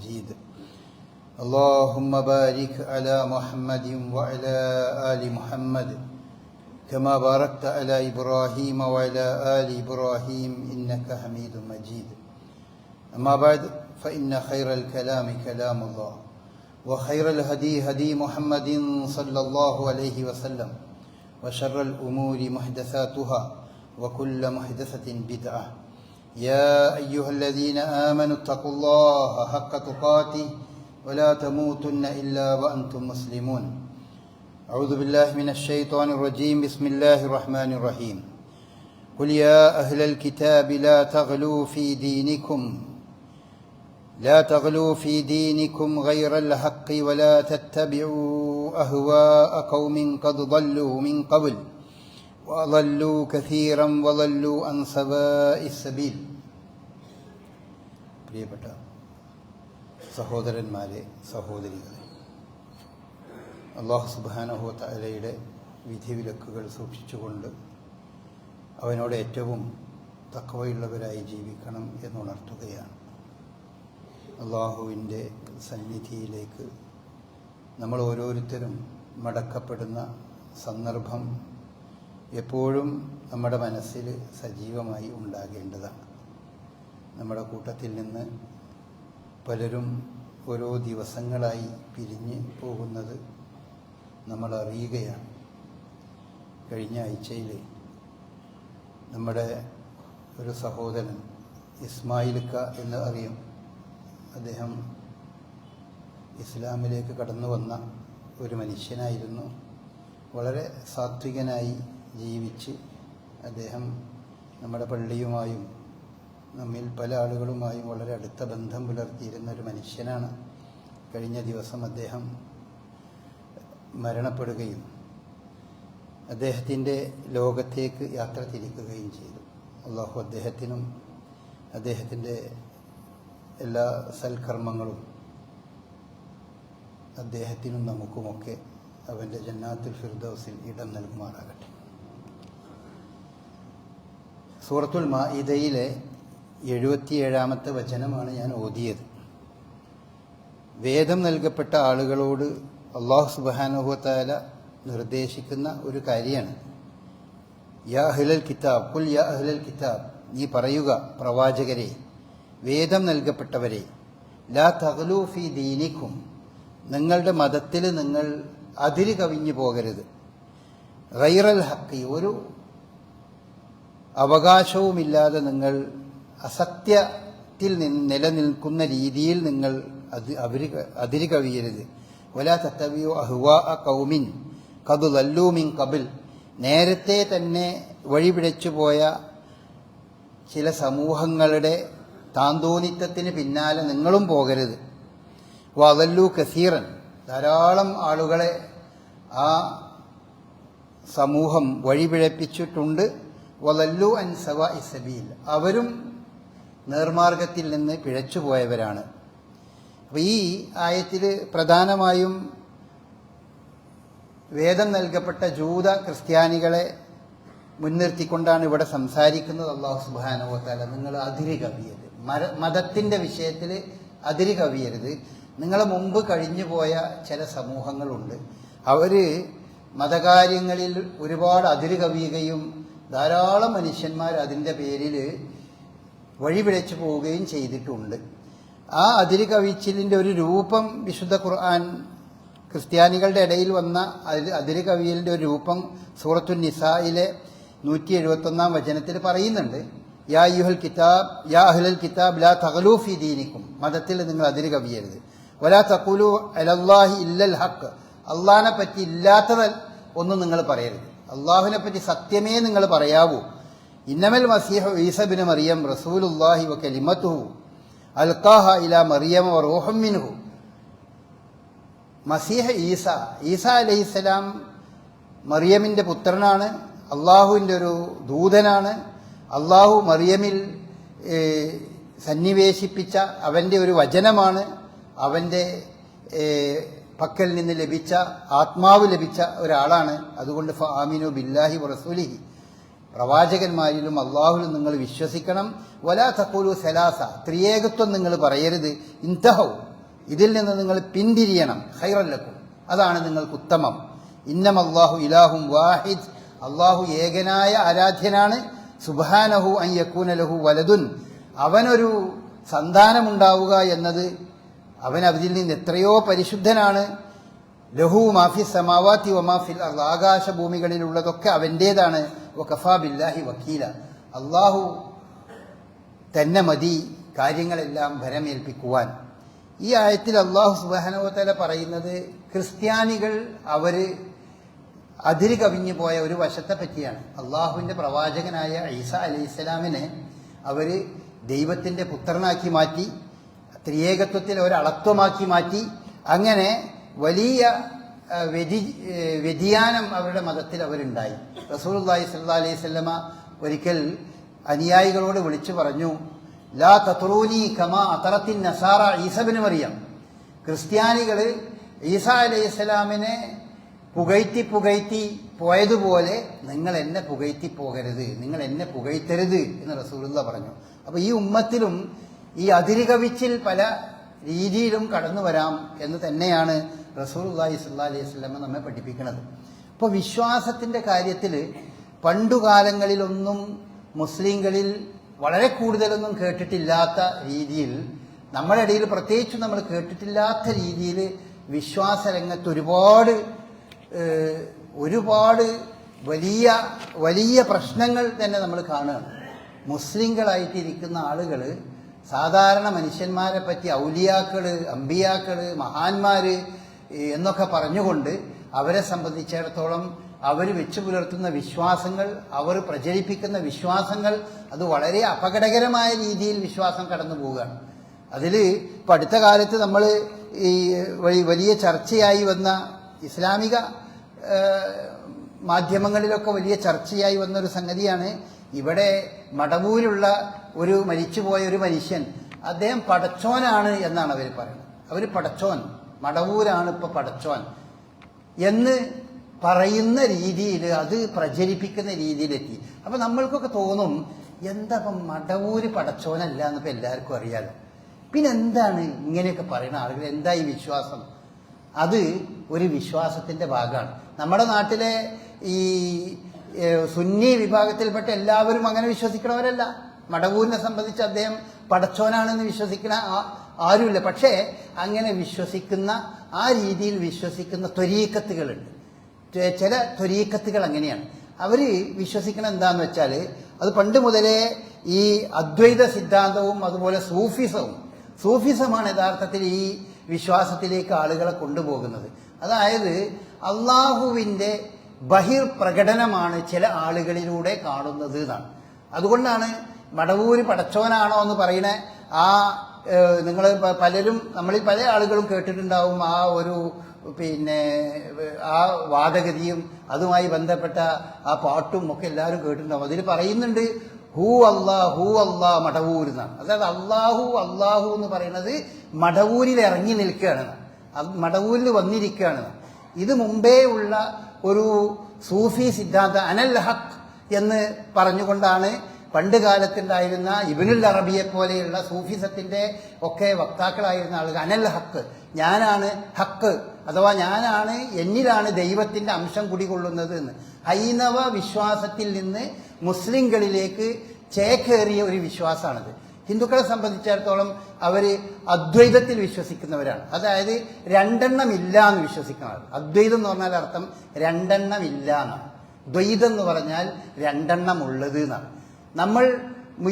مجيد. اللهم بارك على محمد وعلى آل محمد كما باركت على إبراهيم وعلى آل إبراهيم إنك حميد مجيد. أما بعد فإن خير الكلام كلام الله وخير الهدي هدي محمد صلى الله عليه وسلم وشر الأمور محدثاتها وكل محدثة بدعة. يا أيها الذين آمنوا اتقوا الله حق تقاته ولا تموتن إلا وأنتم مسلمون. أعوذ بالله من الشيطان الرجيم. بسم الله الرحمن الرحيم. قل يا أهل الكتاب لا تغلوا في دينكم غير الحق ولا تتبعوا أهواء قوم قد ضلوا من قبل وضلوا كثيرا وضلوا عن سواء السبيل. പ്രിയപ്പെട്ട സഹോദരന്മാരെ, സഹോദരികളെ, അല്ലാഹു സുബ്ഹാനഹു വ തആലയുടെ വിധിവിലക്കുകൾ സൂക്ഷിച്ചുകൊണ്ട് അവനോട് ഏറ്റവും തഖ്വയുള്ളവരായി ജീവിക്കണം എന്നുണർത്തുകയാണ്. അള്ളാഹുവിൻ്റെ സന്നിധിയിലേക്ക് നമ്മൾ ഓരോരുത്തരും മടക്കപ്പെടുന്ന സന്ദർഭം എപ്പോഴും നമ്മുടെ മനസ്സിൽ സജീവമായി ഉണ്ടാകേണ്ടതാണ്. നമ്മുടെ കൂട്ടത്തിൽ നിന്ന് പലരും ഓരോ ദിവസങ്ങളായി പിരിഞ്ഞ് പോകുന്നത് നമ്മൾ അറിയുകയാണ്. കഴിഞ്ഞ ആഴ്ചയിൽ നമ്മുടെ ഒരു സഹോദരൻ ഇസ്മായിൽക്ക എന്ന് അറിയും, അദ്ദേഹം ഇസ്ലാമിലേക്ക് കടന്നു വന്ന ഒരു മനുഷ്യനായിരുന്നു. വളരെ സാത്വികനായി ജീവിച്ച് അദ്ദേഹം നമ്മുടെ പള്ളിയുമായും നമ്മിൽ പല ആളുകളുമായും വളരെ അടുത്ത ബന്ധം പുലർത്തിയിരുന്ന ഒരു മനുഷ്യനാണ്. കഴിഞ്ഞ ദിവസം അദ്ദേഹം മരണപ്പെടുകയും അദ്ദേഹത്തിൻ്റെ ലോകത്തേക്ക് യാത്ര തിരിക്കുകയും ചെയ്തു. അള്ളാഹു അദ്ദേഹത്തിനും അദ്ദേഹത്തിൻ്റെ എല്ലാ സൽക്കർമ്മങ്ങളും അദ്ദേഹത്തിനും നമുക്കുമൊക്കെ അവൻ്റെ ജന്നാത്തുൽ ഫിർദൗസിൽ ഇടം നൽകുമാറാകട്ടെ. സൂറത്തുൽ മാഇദയിലെ 77-ാമത്തെ വചനമാണ് ഞാൻ ഓതിയത്. വേദം നൽകപ്പെട്ട ആളുകളോട് അല്ലാഹു സുബ്ഹാനഹു വ തആല നിർദ്ദേശിക്കുന്ന ഒരു കാര്യമാണ്. യാ അഹ്ലൽ കിതാബ്, ഖുൽ യാ അഹ്ലൽ കിതാബ്, നീ പറയുക പ്രവാചകരെ, വേദം നൽകപ്പെട്ടവരെ, ലാ തഗ്ലൂ ഫീ ദീനിക്കും, നിങ്ങളുടെ മതത്തിൽ നിങ്ങൾ അതിര് കവിഞ്ഞു പോകരുത്. ഗൈറൽ ഹഖി, ഒരു അവകാശവുമില്ലാതെ നിങ്ങൾ അസത്യത്തിൽ നിലനിൽക്കുന്ന രീതിയിൽ നിങ്ങൾ അതിര് കവിയരുത്. വലാ തത്തബിഉ അഹ്വാഅ ഖൗമിൻ ഖദ് ളല്ലൂ മിൻ ഖബൽ, നേരത്തെ തന്നെ വഴിപിഴച്ചു പോയ ചില സമൂഹങ്ങളുടെ താന്തോന്നിത്തത്തിന് പിന്നാലെ നിങ്ങളും പോകരുത്. വദല്ലു കസീറൻ, ധാരാളം ആളുകളെ ആ സമൂഹം വഴിപിഴപ്പിച്ചിട്ടുണ്ട്. വദല്ലു അൻ സവാഇ സബീൽ, അവരും നേർമാർഗത്തിൽ നിന്ന് പിഴച്ചുപോയവരാണ്. അപ്പോൾ ഈ ആയത്തിൽ പ്രധാനമായും വേദം നൽകപ്പെട്ട ജൂത ക്രിസ്ത്യാനികളെ മുൻനിർത്തിക്കൊണ്ടാണ് ഇവിടെ സംസാരിക്കുന്നത്. അല്ലാഹു സുബ്ഹാനഹു വ തആല, നിങ്ങൾ അതിര് കവിയരുത്, മതത്തിൻ്റെ വിഷയത്തിൽ അതിര് കവിയരുത്. നിങ്ങളെ മുമ്പ് കഴിഞ്ഞു പോയ ചില സമൂഹങ്ങളുണ്ട്, അവർ മതകാര്യങ്ങളിൽ ഒരുപാട് അതിര് കവിയുകയും ധാരാളം മനുഷ്യന്മാർ അതിൻ്റെ പേരിൽ വഴിപിഴച്ചു പോവുകയും ചെയ്തിട്ടുണ്ട്. ആ അതിര് കവിച്ചിലിൻ്റെ ഒരു രൂപം വിശുദ്ധ ഖുർആൻ ക്രിസ്ത്യാനികളുടെ ഇടയിൽ വന്ന അതിര് കവിയലിൻ്റെ ഒരു രൂപം സൂറത്തുൻ നിസായിലെ 171-ാം വചനത്തിൽ പറയുന്നുണ്ട്. യാ അയ്യുഹൽ കിതാബ്, യാ അഹ്ലൽ കിതാബ് ലാ തഗ്ലൂ ഫീ ദീനിക്കും, മതത്തിൽ നിങ്ങൾ അതിര് കവിയരുത്. വലാ തഖൂലു അലല്ലാഹി ഇല്ലൽ ഹഖ്, അള്ളാഹിനെ പറ്റി ഇല്ലാത്തത് ഒന്നും നിങ്ങൾ പറയരുത്. അള്ളാഹുവിനെ പറ്റി സത്യമേ നിങ്ങൾ പറയാവൂ. ഇന്നമൽ മസീഹു ഈസ ഇബ്നു മറിയം റസൂലുള്ളാഹി വ കലിമത്തുഹു അൽഖാഹ ഇലാ മറിയം വ റൂഹും മിൻഹു. മസീഹ് ഈസ അലൈഹിസ്സലാം മറിയമിൻ്റെ പുത്രനാണ്, അള്ളാഹുവിൻ്റെ ഒരു ദൂതനാണ്. അള്ളാഹു മറിയമിൽ സന്നിവേശിപ്പിച്ച അവൻ്റെ ഒരു വചനമാണ്, അവൻ്റെ പക്കൽ നിന്ന് ലഭിച്ച ആത്മാവ് ലഭിച്ച ഒരാളാണ്. അതുകൊണ്ട് ഫആമിനു ബില്ലാഹി വറസൂലിഹി, പ്രവാചകന്മാരിലും അള്ളാഹുവിലും നിങ്ങൾ വിശ്വസിക്കണം. വലാ തഖൂലു സലാസ, ത്രിയേകത്വം നിങ്ങൾ പറയരുത്. ഇൻതഹൗ, ഇതിൽ നിന്ന് നിങ്ങൾ പിന്തിരിയണം. ഖൈറൻ ലക്കും, അതാണ് നിങ്ങൾക്ക് ഉത്തമം. ഇന്നമല്ലാഹു ഇലാഹും വാഹിദ്, അള്ളാഹു ഏകനായ ആരാധ്യനാണ്. സുബ്ഹാനഹു അൻ യകൂന ലഹു വലദുൻ, അവനൊരു സന്താനമുണ്ടാവുക എന്നത് അവൻ അതിൽ നിന്ന് എത്രയോ പരിശുദ്ധനാണ്. ലഹു മാഫി സമാവാത്തി വമാഫിൽ അർദ്, ആകാശഭൂമികളിലുള്ളതൊക്കെ അവൻ്റേതാണ്. വകഫാ ബില്ലാഹി വക്കീല, അള്ളാഹു തന്നെ മതി കാര്യങ്ങളെല്ലാം ഭരമേൽപ്പിക്കുവാൻ. ഈ ആയത്തിൽ അള്ളാഹു സുബ്ഹാനഹു വ തആല പറയുന്നത് ക്രിസ്ത്യാനികൾ അവർ അതിര് കവിഞ്ഞു പോയ ഒരു വശത്തെ പറ്റിയാണ്. അള്ളാഹുവിൻ്റെ പ്രവാചകനായ ഈസാ അലൈഹിസ്സലാമിനെ അവർ ദൈവത്തിൻ്റെ പുത്രനാക്കി മാറ്റി, ത്രിയേകത്വത്തിൽ ഒരളത്വമാക്കി മാറ്റി. അങ്ങനെ വലിയ വ്യതിയാനം അവരുടെ മതത്തിൽ അവരുണ്ടായി. റസൂലുള്ളാഹി സ്വല്ലല്ലാഹു അലൈഹി വസല്ലമ ഒരിക്കൽ അനുയായികളോട് വിളിച്ചു പറഞ്ഞു, ലാ തത്റൂനി കമാ അതറത്തിൻ നസാറ ഈസ ഇബ്നു മറിയം, ക്രിസ്ത്യാനികൾ ഈസാ അലൈഹിസ്സലാമിനെ പുകഴ്ത്തി പോയതുപോലെ നിങ്ങൾ എന്നെ പുകഴ്ത്തി പോകരുത്, നിങ്ങൾ എന്നെ പുകഴ്ത്തരുത് എന്ന് റസൂലുള്ളാഹി പറഞ്ഞു. അപ്പോൾ ഈ ഉമ്മത്തിലും ഈ അതിരുകവിച്ചിൽ പല രീതിയിലും കടന്നു വരാം എന്ന് തന്നെയാണ് റസൂലുള്ളാഹി സ്വല്ലല്ലാഹു അലൈഹി വസല്ലം നമ്മെ പഠിപ്പിക്കുന്നത്. ഇപ്പോൾ വിശ്വാസത്തിൻ്റെ കാര്യത്തിൽ പണ്ടുകാലങ്ങളിലൊന്നും മുസ്ലിങ്ങളിൽ വളരെ കൂടുതലൊന്നും കേട്ടിട്ടില്ലാത്ത രീതിയിൽ, നമ്മുടെ ഇടയിൽ പ്രത്യേകിച്ചും നമ്മൾ കേട്ടിട്ടില്ലാത്ത രീതിയിൽ വിശ്വാസരംഗത്ത് ഒരുപാട് വലിയ വലിയ പ്രശ്നങ്ങൾ തന്നെ നമ്മൾ കാണുകയാണ്. മുസ്ലിങ്ങളായിട്ടിരിക്കുന്ന ആളുകൾ സാധാരണ മനുഷ്യന്മാരെ പറ്റി ഔലിയാക്കൾ, അമ്പിയാക്കൾ, മഹാന്മാർ എന്നൊക്കെ പറഞ്ഞുകൊണ്ട് അവരെ സംബന്ധിച്ചിടത്തോളം അവർ വെച്ചു പുലർത്തുന്ന വിശ്വാസങ്ങൾ, അവർ പ്രചരിപ്പിക്കുന്ന വിശ്വാസങ്ങൾ, അത് വളരെ അപകടകരമായ രീതിയിൽ വിശ്വാസം കടന്നു പോവുകയാണ്. അതിൽ ഇപ്പം അടുത്ത കാലത്ത് നമ്മൾ ഈ വലിയ ചർച്ചയായി വന്ന ഇസ്ലാമിക മാധ്യമങ്ങളിലൊക്കെ വലിയ ചർച്ചയായി വന്നൊരു സംഗതിയാണ്. ഇവിടെ മടവൂരുള്ള ഒരു മരിച്ചുപോയ ഒരു മനുഷ്യൻ, അദ്ദേഹം പടച്ചോനാണ് എന്നാണ് അവർ പറയുന്നത്. അവർ പടച്ചോൻ, മടവൂരാണ് ഇപ്പോൾ പടച്ചോൻ എന്ന് പറയുന്ന രീതിയിൽ, അത് പ്രചരിപ്പിക്കുന്ന രീതിയിലെത്തി. അപ്പം നമ്മൾക്കൊക്കെ തോന്നും, എന്താ ഇപ്പം മടവൂര് പടച്ചോനല്ല എന്നിപ്പോൾ എല്ലാവർക്കും അറിയാലോ, പിന്നെ എന്താണ് ഇങ്ങനെയൊക്കെ പറയുന്ന ആളുകൾ, എന്താ ഈ വിശ്വാസം? അത് ഒരു വിശ്വാസത്തിൻ്റെ ഭാഗമാണ്. നമ്മുടെ നാട്ടിലെ ഈ സുന്നി വിഭാഗത്തിൽപ്പെട്ട എല്ലാവരും അങ്ങനെ വിശ്വസിക്കണവരല്ല. മടവൂരിനെ സംബന്ധിച്ച് അദ്ദേഹം പടച്ചോനാണെന്ന് വിശ്വസിക്കുന്ന ആരുമില്ല. പക്ഷേ അങ്ങനെ വിശ്വസിക്കുന്ന, ആ രീതിയിൽ വിശ്വസിക്കുന്ന ത്വരീക്കത്തുകളുണ്ട്. ചില ത്വരീക്കത്തുകൾ അങ്ങനെയാണ്. അവർ വിശ്വസിക്കണം എന്താന്ന് വെച്ചാൽ, അത് പണ്ട് മുതലേ ഈ അദ്വൈത സിദ്ധാന്തവും അതുപോലെ സൂഫിസമാണ് യഥാർത്ഥത്തിൽ ഈ വിശ്വാസത്തിലേക്ക് ആളുകളെ കൊണ്ടുപോകുന്നത്. അതായത് അള്ളാഹുവിൻ്റെ ബഹിർപ്രകടനമാണ് ചില ആളുകളിലൂടെ കാണുന്നത് എന്നാണ്. അതുകൊണ്ടാണ് മടവൂര് പടച്ചോനാണോ എന്ന് പറയുന്ന നിങ്ങൾ പലരും, നമ്മളിൽ പല ആളുകളും കേട്ടിട്ടുണ്ടാവും ആ ഒരു ആ വാദഗതിയും അതുമായി ബന്ധപ്പെട്ട ആ പാട്ടും ഒക്കെ എല്ലാവരും കേട്ടിട്ടുണ്ടാവും. അതിൽ പറയുന്നുണ്ട് ഹൂ അല്ലാ മടവൂർ എന്നാണ്. അതായത് അള്ളാഹു എന്ന് പറയുന്നത് മടവൂരിൽ ഇറങ്ങി നിൽക്കുകയാണ്, മടവൂരിൽ വന്നിരിക്കുകയാണ്. ഇത് മുമ്പേ ഉള്ള ഒരു സൂഫി സിദ്ധാന്ത അനൽ ഹക്ക് എന്ന് പറഞ്ഞുകൊണ്ടാണ് പണ്ട് കാലത്തുണ്ടായിരുന്ന ഇബ്നുൽ അറബിയെ പോലെയുള്ള സൂഫിസത്തിന്റെ ഒക്കെ വക്താക്കളായിരുന്ന ആളുകൾ അനൽ ഹക്ക്, ഞാനാണ് ഹക്ക്, അഥവാ ഞാനാണ്, എന്നിലാണ് ദൈവത്തിന്റെ അംശം കുടികൊള്ളുന്നത് എന്ന് ഹൈന്ദവ വിശ്വാസത്തിൽ നിന്ന് മുസ്ലിങ്ങളിലേക്ക് ചേക്കേറിയ ഒരു വിശ്വാസമാണിത്. ഹിന്ദുക്കളെ സംബന്ധിച്ചിടത്തോളം അവർ അദ്വൈതത്തിൽ വിശ്വസിക്കുന്നവരാണ്. അതായത് രണ്ടെണ്ണം ഇല്ല എന്ന് വിശ്വസിക്കുന്നവർ. അദ്വൈതം എന്ന് പറഞ്ഞാൽ അർത്ഥം രണ്ടെണ്ണം ഇല്ല എന്നാണ്. ദ്വൈതം എന്ന് പറഞ്ഞാൽ രണ്ടെണ്ണം ഉള്ളത് എന്നാണ്. നമ്മൾ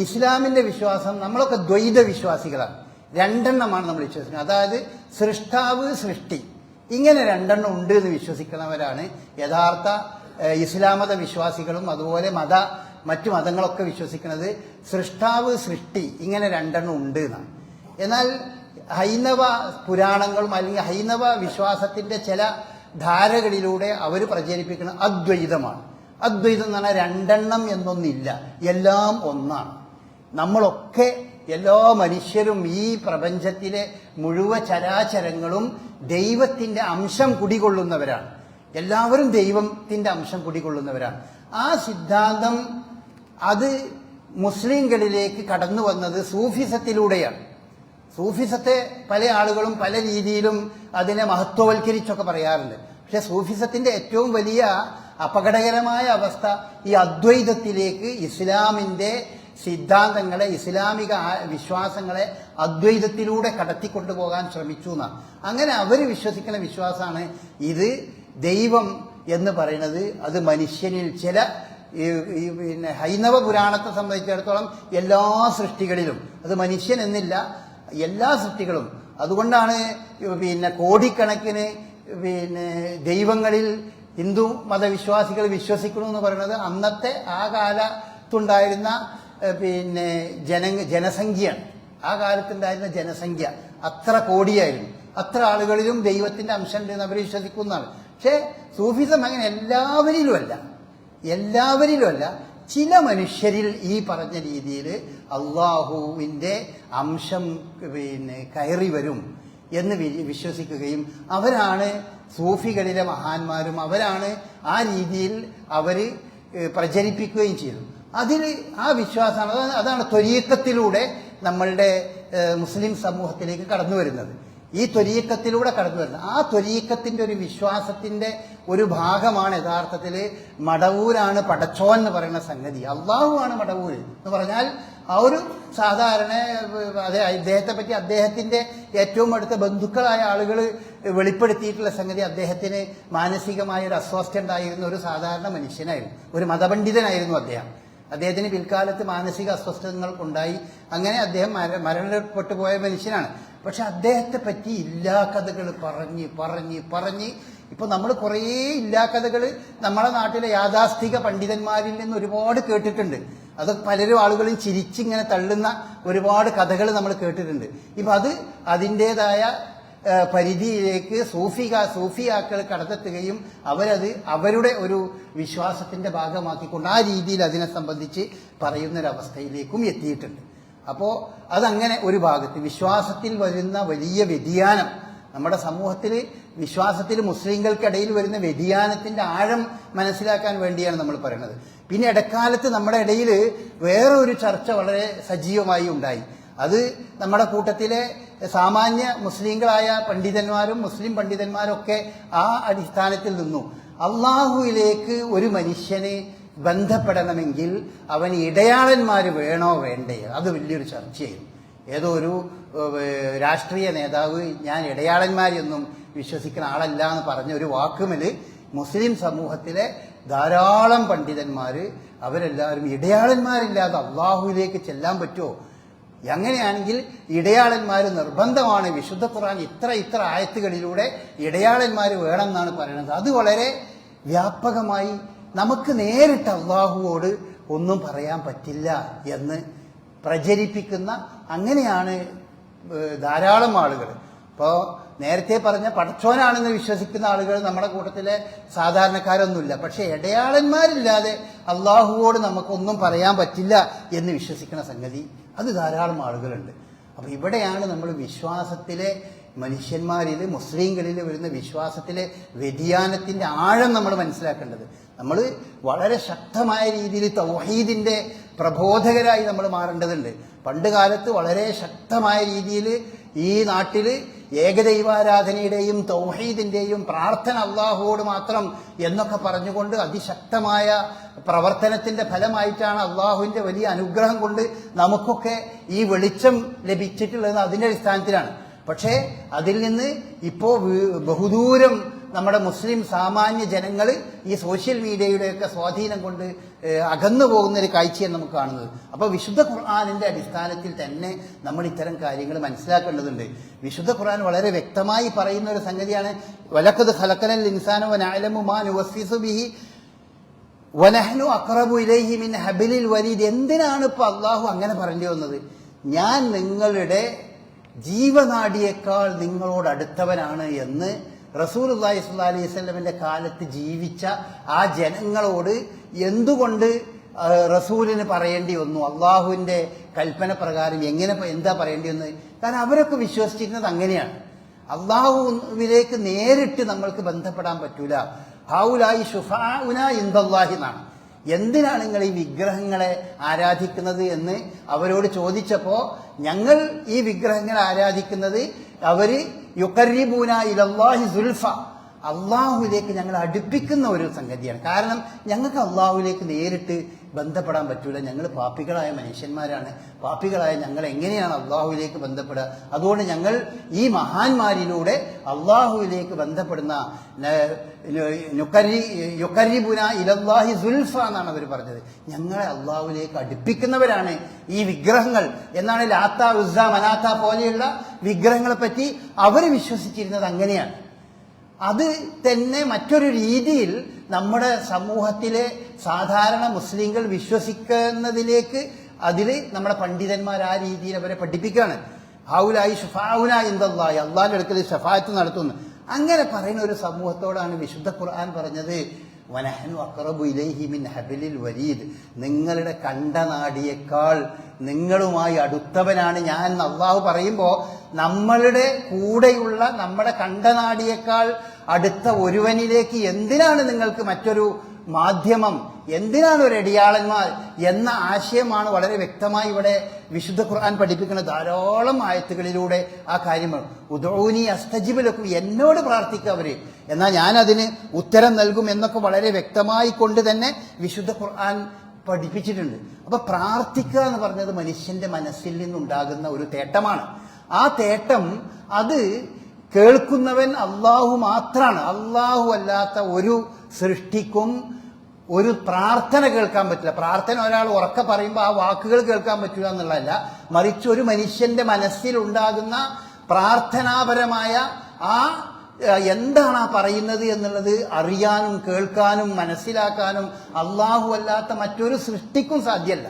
ഇസ്ലാമിന്റെ വിശ്വാസം, നമ്മളൊക്കെ ദ്വൈത വിശ്വാസികളാണ്. രണ്ടെണ്ണമാണ് നമ്മൾ വിശ്വസിക്കുന്നത്. അതായത് സൃഷ്ടാവ്, സൃഷ്ടി, ഇങ്ങനെ രണ്ടെണ്ണം ഉണ്ട് എന്ന് വിശ്വസിക്കുന്നവരാണ് യഥാർത്ഥ ഇസ്ലാമത വിശ്വാസികളും അതുപോലെ മറ്റു മതങ്ങളൊക്കെ വിശ്വസിക്കുന്നത് സൃഷ്ടാവ്, സൃഷ്ടി, ഇങ്ങനെ രണ്ടെണ്ണം ഉണ്ട് എന്നാണ്. എന്നാൽ ഹൈന്ദവ പുരാണങ്ങളും അല്ലെങ്കിൽ ഹൈന്ദവ വിശ്വാസത്തിന്റെ ചില ധാരകളിലൂടെ അവർ പ്രചരിപ്പിക്കുന്ന അദ്വൈതമാണ്. അദ്വൈതം എന്ന് പറഞ്ഞാൽ രണ്ടെണ്ണം എന്നൊന്നില്ല, എല്ലാം ഒന്നാണ്. നമ്മളൊക്കെ, എല്ലാ മനുഷ്യരും, ഈ പ്രപഞ്ചത്തിലെ മുഴുവൻ ചരാചരങ്ങളും ദൈവത്തിന്റെ അംശം കുടികൊള്ളുന്നവരാണ്. എല്ലാവരും ദൈവത്തിന്റെ അംശം കുടികൊള്ളുന്നവരാണ്. ആ സിദ്ധാന്തം അത് മുസ്ലിങ്ങളിലേക്ക് കടന്നു വന്നത് സൂഫിസത്തിലൂടെയാണ്. സൂഫിസത്തെ പല ആളുകളും പല രീതിയിലും അതിനെ മഹത്വവൽക്കരിച്ചൊക്കെ പറയാറുണ്ട്. പക്ഷെ സൂഫിസത്തിന്റെ ഏറ്റവും വലിയ അപകടകരമായ അവസ്ഥ ഈ അദ്വൈതത്തിലേക്ക് ഇസ്ലാമിന്റെ സിദ്ധാന്തങ്ങളെ, ഇസ്ലാമിക വിശ്വാസങ്ങളെ അദ്വൈതത്തിലൂടെ കടത്തിക്കൊണ്ടുപോകാൻ ശ്രമിച്ചു എന്നാണ്. അങ്ങനെ അവർ വിശ്വസിക്കുന്ന വിശ്വാസമാണ് ഇത് ദൈവം എന്ന് പറയുന്നത് അത് മനുഷ്യനിൽ ചില പിന്നെ ഹൈന്ദവ പുരാണത്തെ സംബന്ധിച്ചിടത്തോളം എല്ലാ സൃഷ്ടികളിലും, അത് മനുഷ്യൻ എന്നില്ല, എല്ലാ സൃഷ്ടികളും. അതുകൊണ്ടാണ് പിന്നെ കോടിക്കണക്കിന് പിന്നെ ദൈവങ്ങളിൽ ഹിന്ദു മതവിശ്വാസികൾ വിശ്വസിക്കുന്നു എന്ന് പറയുന്നത് അന്നത്തെ ആ കാലത്തുണ്ടായിരുന്ന പിന്നെ ജനസംഖ്യയാണ്. ആ കാലത്തുണ്ടായിരുന്ന ജനസംഖ്യ അത്ര കോടിയായിരുന്നു. അത്ര ആളുകളിലും ദൈവത്തിന്റെ അംശം ഉണ്ടെന്ന് അവർ വിശ്വസിക്കുന്നതാണ്. പക്ഷേ സൂഫിസം അങ്ങനെ എല്ലാവരിലുമല്ല ചില മനുഷ്യരിൽ ഈ പറഞ്ഞ രീതിയിൽ അള്ളാഹുവിൻ്റെ അംശം പിന്നെ കയറി വരും എന്ന് വിശ്വസിക്കുകയും അവരാണ് സൂഫികളിലെ മഹാന്മാരും, അവരാണ് ആ രീതിയിൽ അവർ പ്രചരിപ്പിക്കുകയും ചെയ്തു. അതിൽ ആ വിശ്വാസമാണ്, അതാണ് ത്വരീഖത്തിലൂടെ നമ്മളുടെ മുസ്ലിം സമൂഹത്തിലേക്ക് കടന്നു വരുന്നത്. ഈ ത്വരീഖത്തിലൂടെ കടന്നു വരുന്നത് ആ ത്വരീഖത്തിന്റെ ഒരു വിശ്വാസത്തിന്റെ ഒരു ഭാഗമാണ് യഥാർത്ഥത്തിൽ മടവൂരാണ് പടച്ചോൻ എന്ന് പറയുന്ന സംഗതി. അള്ളാഹു ആണ് മടവൂര് എന്ന് പറഞ്ഞാൽ ആ ഒരു സാധാരണ അദ്ദേഹത്തെ പറ്റി അദ്ദേഹത്തിന്റെ ഏറ്റവും അടുത്ത ബന്ധുക്കളായ ആളുകൾ വെളിപ്പെടുത്തിയിട്ടുള്ള സംഗതി അദ്ദേഹത്തിന് മാനസികമായ ഒരു അസ്വാസ്ഥ്യം ഉണ്ടായിരുന്ന ഒരു സാധാരണ മനുഷ്യനായിരുന്നു, ഒരു മതപണ്ഡിതനായിരുന്നു അദ്ദേഹത്തിന് പിൽക്കാലത്ത് മാനസിക അസ്വസ്ഥതകൾ ഉണ്ടായി. അങ്ങനെ അദ്ദേഹം മരണപ്പെട്ടു പോയ മനുഷ്യനാണ്. പക്ഷെ അദ്ദേഹത്തെ പറ്റി ഇല്ലാ കഥകൾ പറഞ്ഞ് ഇപ്പൊ നമ്മൾ കുറേ ഇല്ലാ കഥകൾ നമ്മുടെ നാട്ടിലെ യാഥാസ്ഥിക പണ്ഡിതന്മാരിൽ നിന്ന് ഒരുപാട് കേട്ടിട്ടുണ്ട്. അത് പലരും ആളുകളും ചിരിച്ചിങ്ങനെ തള്ളുന്ന ഒരുപാട് കഥകൾ നമ്മൾ കേട്ടിട്ടുണ്ട്. ഇപ്പൊ അത് അതിൻ്റെതായ പരിധിയിലേക്ക് സൂഫിയാക്കൾ കടന്നെത്തുകയും അവരത് അവരുടെ ഒരു വിശ്വാസത്തിന്റെ ഭാഗമാക്കിക്കൊണ്ട് ആ രീതിയിൽ അതിനെ സംബന്ധിച്ച് പറയുന്നൊരവസ്ഥയിലേക്കും എത്തിയിട്ടുണ്ട്. അപ്പോൾ അതങ്ങനെ ഒരു ഭാഗത്ത് വിശ്വാസത്തിൽ വരുന്ന വലിയ വ്യതിയാനം, നമ്മുടെ സമൂഹത്തിൽ വിശ്വാസത്തിൽ മുസ്ലിങ്ങൾക്കിടയിൽ വരുന്ന വ്യതിയാനത്തിന്റെ ആഴം മനസ്സിലാക്കാൻ വേണ്ടിയാണ് നമ്മൾ പറയുന്നത്. പിന്നെ ഇടക്കാലത്ത് നമ്മുടെ ഇടയിൽ വേറെ ഒരു ചർച്ച വളരെ സജീവമായി ഉണ്ടായി. അത് നമ്മുടെ കൂട്ടത്തിലെ സാമാന്യ മുസ്ലിങ്ങളായ പണ്ഡിതന്മാരും മുസ്ലിം പണ്ഡിതന്മാരും ഒക്കെ ആ അടിസ്ഥാനത്തിൽ നിന്നു. അള്ളാഹുവിലേക്ക് ഒരു മനുഷ്യന് ബന്ധപ്പെടണമെങ്കിൽ അവന് ഇടയാളന്മാർ വേണോ വേണ്ടയോ, അത് വലിയൊരു ചർച്ചയായിരുന്നു. ഏതോ ഒരു രാഷ്ട്രീയ നേതാവ് ഞാൻ ഇടയാളന്മാരെയൊന്നും വിശ്വസിക്കുന്ന ആളല്ല എന്ന് പറഞ്ഞ ഒരു വാക്കുമേൽ മുസ്ലിം സമൂഹത്തിലെ ധാരാളം പണ്ഡിതന്മാർ അവരെല്ലാവരും ഇടയാളന്മാരില്ലാതെ അള്ളാഹുവിലേക്ക് ചെല്ലാൻ പറ്റുമോ, അങ്ങനെയാണെങ്കിൽ ഇടയാളന്മാർ നിർബന്ധമാണ്, വിശുദ്ധ ഖുർആൻ ഇത്ര ആയത്തുകളിലൂടെ ഇടയാളന്മാർ വേണം എന്നാണ് പറയുന്നത്. അത് വളരെ വ്യാപകമായി നമുക്ക് നേരിട്ട് അള്ളാഹുവോട് ഒന്നും പറയാൻ പറ്റില്ല എന്ന് പ്രചരിപ്പിക്കുന്ന അങ്ങനെയാണ് ധാരാളം ആളുകൾ. ഇപ്പോൾ നേരത്തെ പറഞ്ഞ പടച്ചോനാണെന്ന് വിശ്വസിക്കുന്ന ആളുകൾ നമ്മുടെ കൂട്ടത്തിലെ സാധാരണക്കാരൊന്നുമില്ല. പക്ഷെ ഇടയാളന്മാരില്ലാതെ അള്ളാഹുവോട് നമുക്കൊന്നും പറയാൻ പറ്റില്ല എന്ന് വിശ്വസിക്കുന്ന സംഗതി അത് ധാരാളം ആളുകളുണ്ട്. അപ്പൊ ഇവിടെയാണ് നമ്മൾ വിശ്വാസത്തിലെ മനുഷ്യന്മാരിൽ മുസ്ലിങ്ങളിൽ വരുന്ന വിശ്വാസത്തിലെ വ്യതിയാനത്തിന്റെ ആഴം നമ്മൾ മനസ്സിലാക്കേണ്ടത്. നമ്മൾ വളരെ ശക്തമായ രീതിയിൽ തൗഹീദിന്റെ പ്രബോധകരായി നമ്മൾ മാറേണ്ടതുണ്ട്. പണ്ട് കാലത്ത് വളരെ ശക്തമായ രീതിയിൽ ഈ നാട്ടിൽ ഏകദൈവാരാധനയുടെയും തൗഹീദിന്റെയും പ്രാർത്ഥന അള്ളാഹുവോട് മാത്രം എന്നൊക്കെ പറഞ്ഞുകൊണ്ട് അതിശക്തമായ പ്രവർത്തനത്തിന്റെ ഫലമായിട്ടാണ് അള്ളാഹുവിന്റെ വലിയ അനുഗ്രഹം കൊണ്ട് നമുക്കൊക്കെ ഈ വെളിച്ചം ലഭിച്ചിട്ടുള്ളത് അതിന്റെ അടിസ്ഥാനത്തിലാണ്. പക്ഷേ അതിൽ നിന്ന് ഇപ്പോ ബഹുദൂരം നമ്മുടെ മുസ്ലിം സാമാന്യ ജനങ്ങൾ ഈ സോഷ്യൽ മീഡിയയുടെയൊക്കെ സ്വാധീനം കൊണ്ട് അകന്നു പോകുന്ന ഒരു കാഴ്ചയാണ് നമുക്ക് കാണുന്നത്. അപ്പോൾ വിശുദ്ധ ഖുർആനിന്റെ അടിസ്ഥാനത്തിൽ തന്നെ നമ്മൾ ഇത്തരം കാര്യങ്ങൾ മനസ്സിലാക്കേണ്ടതുണ്ട്. വിശുദ്ധ ഖുർആൻ വളരെ വ്യക്തമായി പറയുന്ന ഒരു സംഗതിയാണ്, വലഖദ് ഖലഖനൽ ഇൻസാന വനഅലമു മാ നുവസ്സിസു ബിഹി വനഹ്നു അഖറബു ഇലൈഹി മിൻ ഹബിലിൽ വരീദ്. എന്തിനാണ് ഇപ്പോൾ അള്ളാഹു അങ്ങനെ പറഞ്ഞു വന്നത്? ഞാൻ നിങ്ങളുടെ ജീവനാഡിയേക്കാൾ നിങ്ങളോട് അടുത്തവനാണ് എന്ന് റസൂലുള്ളാഹി സ്വല്ലല്ലാഹി അലൈഹി വസല്ലമിന്റെ കാലത്ത് ജീവിച്ച ആ ജനങ്ങളോട് എന്തുകൊണ്ട് റസൂലിന് പറയേണ്ടി വന്നു? അള്ളാഹുവിന്റെ കൽപ്പന പ്രകാരം എന്താ പറയേണ്ടി വന്നത്? കാരണം അവരൊക്കെ വിശ്വസിച്ചിരുന്നത് അങ്ങനെയാണ്. അള്ളാഹുവിലേക്ക് നേരിട്ട് നമ്മൾക്ക് ബന്ധപ്പെടാൻ പറ്റൂല. ഹൗലായി ശുഫാഉന ഇൻദല്ലാഹി എന്നാണ്. എന്തിനാണ് നിങ്ങൾ ഈ വിഗ്രഹങ്ങളെ ആരാധിക്കുന്നത് എന്ന് അവരോട് ചോദിച്ചപ്പോൾ ഞങ്ങൾ ഈ വിഗ്രഹങ്ങളെ ആരാധിക്കുന്നത് അവര് യുഖർരിബൂന ഇലല്ലാഹി സുൽഫ, അള്ളാഹുവിലേക്ക് ഞങ്ങൾ അടുപ്പിക്കുന്ന ഒരു സംഗതിയാണ്. കാരണം ഞങ്ങൾക്ക് അള്ളാഹുവിലേക്ക് നേരിട്ട് ബന്ധപ്പെടാൻ പറ്റൂല. ഞങ്ങൾ പാപികളായ മനുഷ്യന്മാരാണ്. പാപികളായ ഞങ്ങൾ എങ്ങനെയാണ് അള്ളാഹുവിലേക്ക് ബന്ധപ്പെടുക? അതുകൊണ്ട് ഞങ്ങൾ ഈ മഹാന്മാരിലൂടെ അള്ളാഹുവിലേക്ക് ബന്ധപ്പെടുന്ന യുഖർരിബുന ഇലല്ലാഹി സുൽഫ എന്നാണ് അവർ പറഞ്ഞത്. ഞങ്ങളെ അള്ളാഹുവിലേക്ക് അടുപ്പിക്കുന്നവരാണ് ഈ വിഗ്രഹങ്ങൾ എന്നാണ്. ലാത്ത, ഉസ്സ, മനാത്ത പോലെയുള്ള വിഗ്രഹങ്ങളെ പറ്റി അവർ വിശ്വസിച്ചിരുന്നത് അങ്ങനെയാണ്. അത് തന്നെ മറ്റൊരു രീതിയിൽ നമ്മുടെ സമൂഹത്തിലെ സാധാരണ മുസ്ലിങ്ങൾ വിശ്വസിക്കുന്നതിലേക്ക് അതിൽ നമ്മുടെ പണ്ഡിതന്മാർ ആ രീതിയിൽ അവരെ പഠിപ്പിക്കുകയാണ്. ഹൗലായി ഷഫാഉന ഇൻദല്ലാഹി, അള്ളാഹിന്റെ അടുക്കൽ ഷഫാഅത്ത് നടത്തുന്നു. അങ്ങനെ പറയുന്ന ഒരു സമൂഹത്തോടാണ് വിശുദ്ധ ഖുർആൻ പറഞ്ഞത് വനഹ്നു അഖറബു ഇലൈഹി മിൻ ഹബ്ലിൽ വരീദ്, നിങ്ങളുടെ കണ്ടനാടിയേക്കാൾ നിങ്ങളുമായി അടുത്തവനാണ് ഞാൻ എന്ന് അള്ളാഹു പറയുമ്പോൾ നമ്മളുടെ കൂടെയുള്ള നമ്മുടെ കണ്ടനാടിയേക്കാൾ അടുത്ത ഒരുവനിലേക്ക് എന്തിനാണ് നിങ്ങൾക്ക് മറ്റൊരു മാധ്യമം, എന്തിനാണ് ഒരു അടിയാളന്മാർ എന്ന ആശയമാണ് വളരെ വ്യക്തമായി ഇവിടെ വിശുദ്ധ ഖുർആൻ പഠിപ്പിക്കുന്നത്. ധാരാളം ആയത്തുകളിലൂടെ ആ കാര്യങ്ങൾ ഉദഊനി അസ്തജിബ് ലക്കും, എന്നോട് പ്രാർത്ഥിക്കുക അവര്, എന്നാൽ ഞാൻ അതിന് ഉത്തരം നൽകും എന്നൊക്കെ വളരെ വ്യക്തമായി കൊണ്ട് തന്നെ വിശുദ്ധ ഖുർആൻ പഠിപ്പിച്ചിട്ടുണ്ട്. അപ്പൊ പ്രാർത്ഥിക്കുക എന്ന് പറഞ്ഞത് മനുഷ്യന്റെ മനസ്സിൽ നിന്നുണ്ടാകുന്ന ഒരു തേട്ടമാണ്. ആ തേട്ടം അത് കേൾക്കുന്നവൻ അള്ളാഹു മാത്രമാണ്. അള്ളാഹു അല്ലാത്ത ഒരു സൃഷ്ടിക്കും ഒരു പ്രാർത്ഥന കേൾക്കാൻ പറ്റില്ല. പ്രാർത്ഥന ഒരാൾ ഉറക്കെ പറയുമ്പോൾ ആ വാക്കുകൾ കേൾക്കാൻ പറ്റില്ല എന്നുള്ളതല്ല, മറിച്ച് ഒരു മനുഷ്യന്റെ മനസ്സിൽ ഉണ്ടാകുന്ന പ്രാർത്ഥനാപരമായ ആ എന്താണ് ആ പറയുന്നത് എന്നുള്ളത് അറിയാനും കേൾക്കാനും മനസ്സിലാക്കാനും അള്ളാഹു അല്ലാത്ത മറ്റൊരു സൃഷ്ടിക്കും സാധ്യമല്ല.